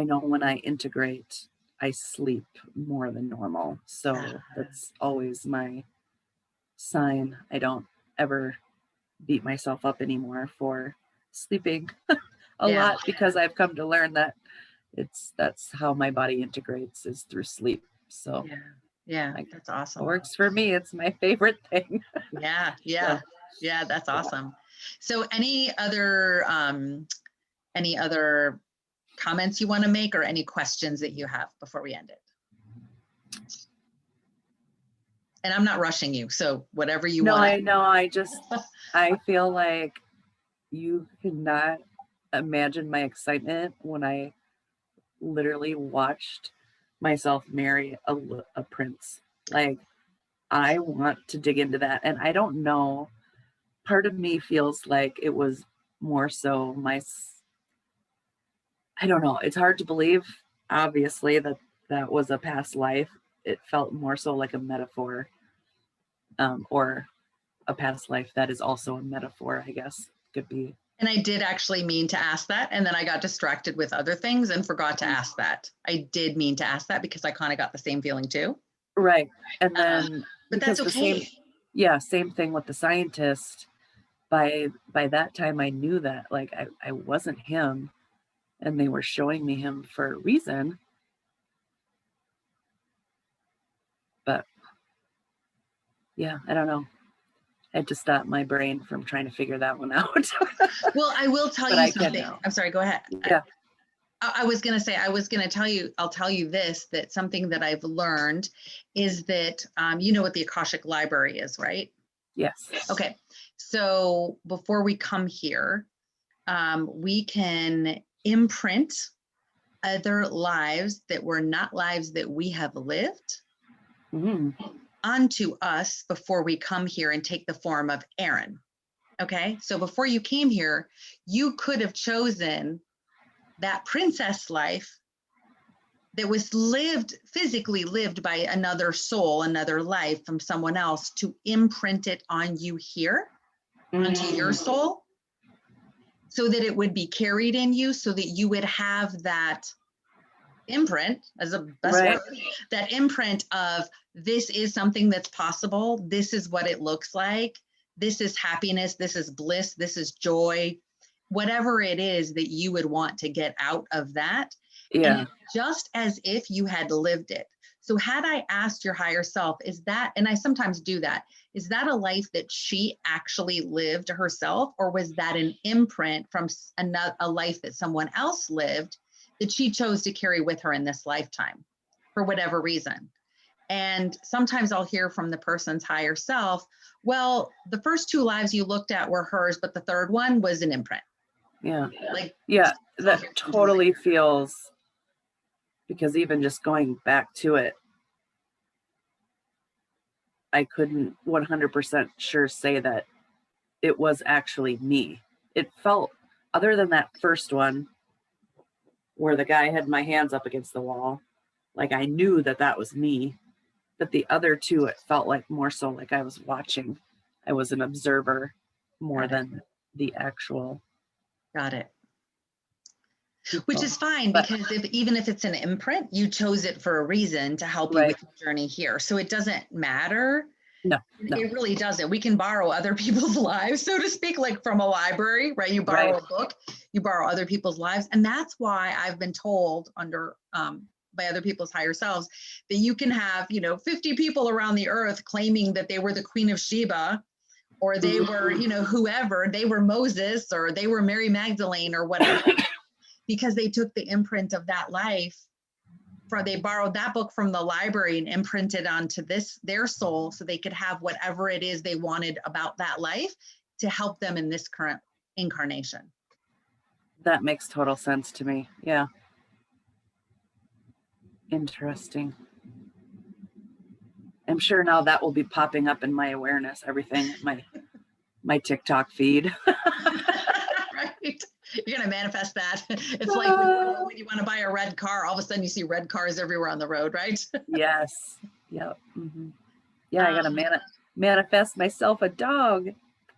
know when I integrate, I sleep more than normal. So that's always my sign. I don't ever beat myself up anymore for sleeping a lot, because I've come to learn that that's how my body integrates, is through sleep. So that's awesome. It works for me. It's my favorite thing. Yeah, that's awesome. So any other comments you want to make, or any questions that you have before we end it? And I'm not rushing you, so whatever you want. No, I know. I feel like you cannot imagine my excitement when I literally watched myself marry a prince. Like, I want to dig into that. And I don't know, part of me feels like it was more so I don't know. It's hard to believe, obviously, that was a past life. It felt more so like a metaphor, or a past life that is also a metaphor, I guess, could be. And I did actually mean to ask that, and then I got distracted with other things and forgot to ask that. I did mean to ask that because I kind of got the same feeling too. Right. And then but that's okay. Same thing with the scientist. By that time I knew that, like, I wasn't him, and they were showing me him for a reason. But yeah, I don't know. I had to stop my brain from trying to figure that one out. Well, I will tell you something. I'm sorry, go ahead. Yeah. I was going to tell you, I'll tell you this, that something that I've learned is that, you know what the Akashic Library is, right? Yes. Okay. So before we come here, we can imprint other lives that were not lives that we have lived onto us before we come here and take the form of Erin. Okay. So before you came here, you could have chosen that princess life that was physically lived by another soul, another life from someone else, to imprint it on you here, onto your soul, so that it would be carried in you, so that you would have that imprint, as a best word, that imprint of, this is something that's possible. This is what it looks like. This is happiness. This is bliss. This is joy. Whatever it is that you would want to get out of that. Yeah. And just as if you had lived it. So had I asked your higher self, is that, and I sometimes do that, is that a life that she actually lived herself, or was that an imprint from a life that someone else lived that she chose to carry with her in this lifetime for whatever reason? And sometimes I'll hear from the person's higher self, well, the first two lives you looked at were hers, but the third one was an imprint. Yeah. Yeah, that totally feels, because even just going back to it, I couldn't 100% sure say that it was actually me. It felt, other than that first one where the guy had my hands up against the wall, like I knew that was me. But the other two, it felt like more so like I was watching. I was an observer more than the actual. Got it. Which is fine, because even if it's an imprint, you chose it for a reason to help you with the journey here. So it doesn't matter. No. It really doesn't. We can borrow other people's lives, so to speak, like from a library, right? You borrow a book, you borrow other people's lives. And that's why I've been told by other people's higher selves that you can have, 50 people around the earth claiming that they were the Queen of Sheba, or they were, whoever, they were Moses, or they were Mary Magdalene, or whatever. because they took the imprint of that life. They borrowed that book from the library and imprinted onto their soul, so they could have whatever it is they wanted about that life to help them in this current incarnation. That makes total sense to me. Yeah. Interesting. I'm sure now that will be popping up in my awareness, everything, my TikTok feed. Right? You're going to manifest that. It's like when you want to buy a red car, all of a sudden you see red cars everywhere on the road, right? Yes. Yep. Mm-hmm. Yeah, I got to manifest myself a dog.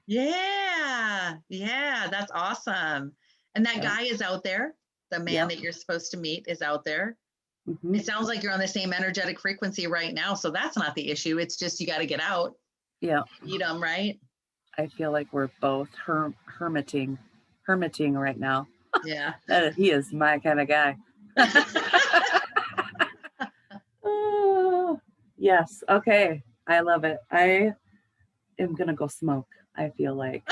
Yeah. Yeah, that's awesome. And that guy is out there. The man that you're supposed to meet is out there. Mm-hmm. It sounds like you're on the same energetic frequency right now, so that's not the issue. It's just you got to get out. Yeah. Meet them, right? I feel like we're both hermiting right now. Yeah. He is my kind of guy. Oh, yes. Okay. I love it. I am going to go smoke. I feel like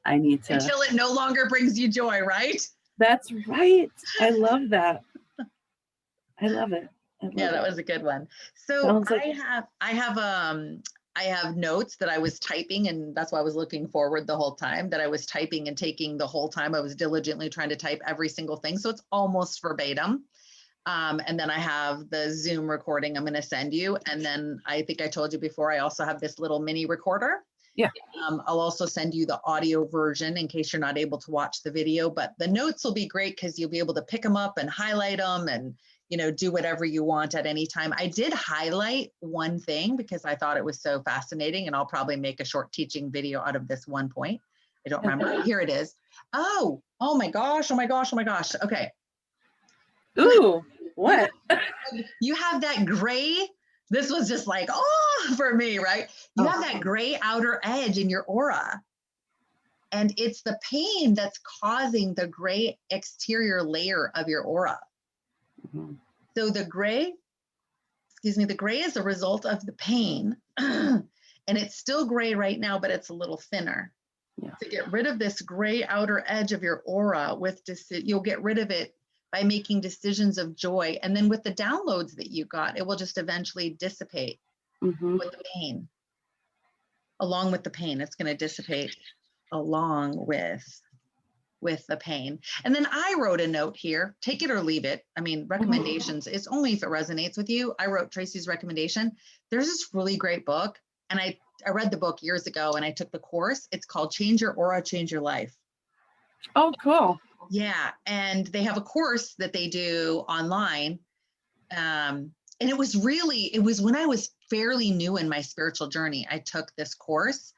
I need to. Until it no longer brings you joy, right? That's right. I love that. I love it. That was a good one. So I have notes that I was typing, and that's why I was looking forward the whole time, that I was typing and taking the whole time. I was diligently trying to type every single thing. So it's almost verbatim. And then I have the Zoom recording I'm going to send you. And then I think I told you before, I also have this little mini recorder. Yeah. I'll also send you the audio version in case you're not able to watch the video, but the notes will be great because you'll be able to pick them up and highlight them and, do whatever you want at any time. I did highlight one thing because I thought it was so fascinating, and I'll probably make a short teaching video out of this one point. I don't remember. Here it is. Oh my gosh. Okay. Ooh, what? You have that gray. This was just like, for me, right? You have that gray outer edge in your aura. And it's the pain that's causing the gray exterior layer of your aura. Mm-hmm. So the gray is a result of the pain. And it's still gray right now, but it's a little thinner. Yeah. To get rid of this gray outer edge of your aura, you'll get rid of it by making decisions of joy. And then with the downloads that you got, it will just eventually dissipate with the pain. Along with the pain, it's going to dissipate along with the pain. And then I wrote a note here, take it or leave it. I mean, recommendations, it's only if it resonates with you. I wrote Tracy's recommendation. There's this really great book. And I read the book years ago and I took the course. It's called Change Your Aura, Change Your Life. Oh, cool. Yeah. And they have a course that they do online. And it was when I was fairly new in my spiritual journey. I took this course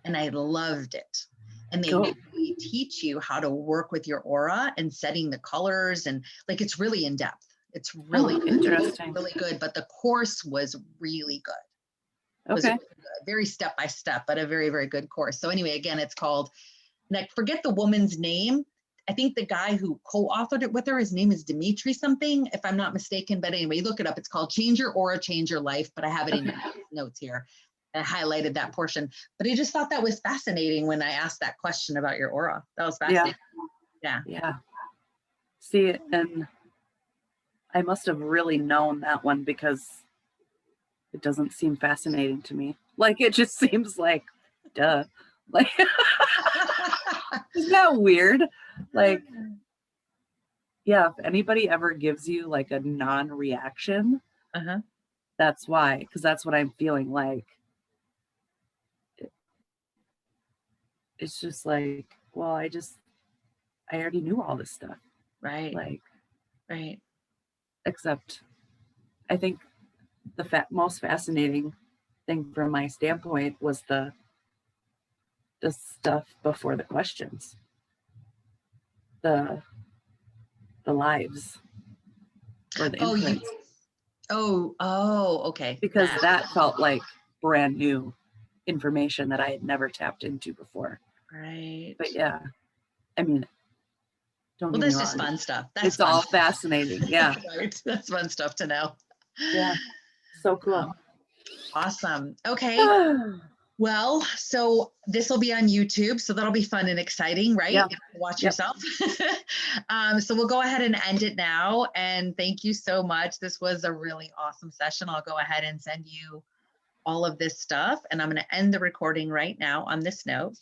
and I loved it. And they really teach you how to work with your aura and setting the colors, and like, it's really in depth. It's really interesting, really good. But the course was really good. Okay. Really good. Very step by step, but a very, very good course. So anyway, again, it's called, and I forget the woman's name. I think the guy who co-authored it with her, his name is Dimitri something, if I'm not mistaken. But anyway, look it up. It's called Change Your Aura, Change Your Life. But I have it in my notes here. I highlighted that portion. But I just thought that was fascinating when I asked that question about your aura. That was fascinating. Yeah. See, and I must have really known that one because it doesn't seem fascinating to me. Like, it just seems like, duh. Like, isn't that weird? Like, yeah, if anybody ever gives you like a non-reaction, that's why, because that's what I'm feeling like. It's just like, well, I already knew all this stuff. Right. Like, right. Except I think the most fascinating thing from my standpoint was the stuff before the questions. The lives or the imprints. Okay. Because that felt like brand new information that I had never tapped into before. Right. But yeah, I mean, don't get me wrong. That's just fun stuff. It's all fascinating. Yeah. Right. That's fun stuff to know. Yeah. So cool. Awesome. Okay. Well, so this will be on YouTube, so that'll be fun and exciting, right? Yeah. You get to watch Yep. yourself. So we'll go ahead and end it now. And thank you so much. This was a really awesome session. I'll go ahead and send you all of this stuff. And I'm going to end the recording right now on this note.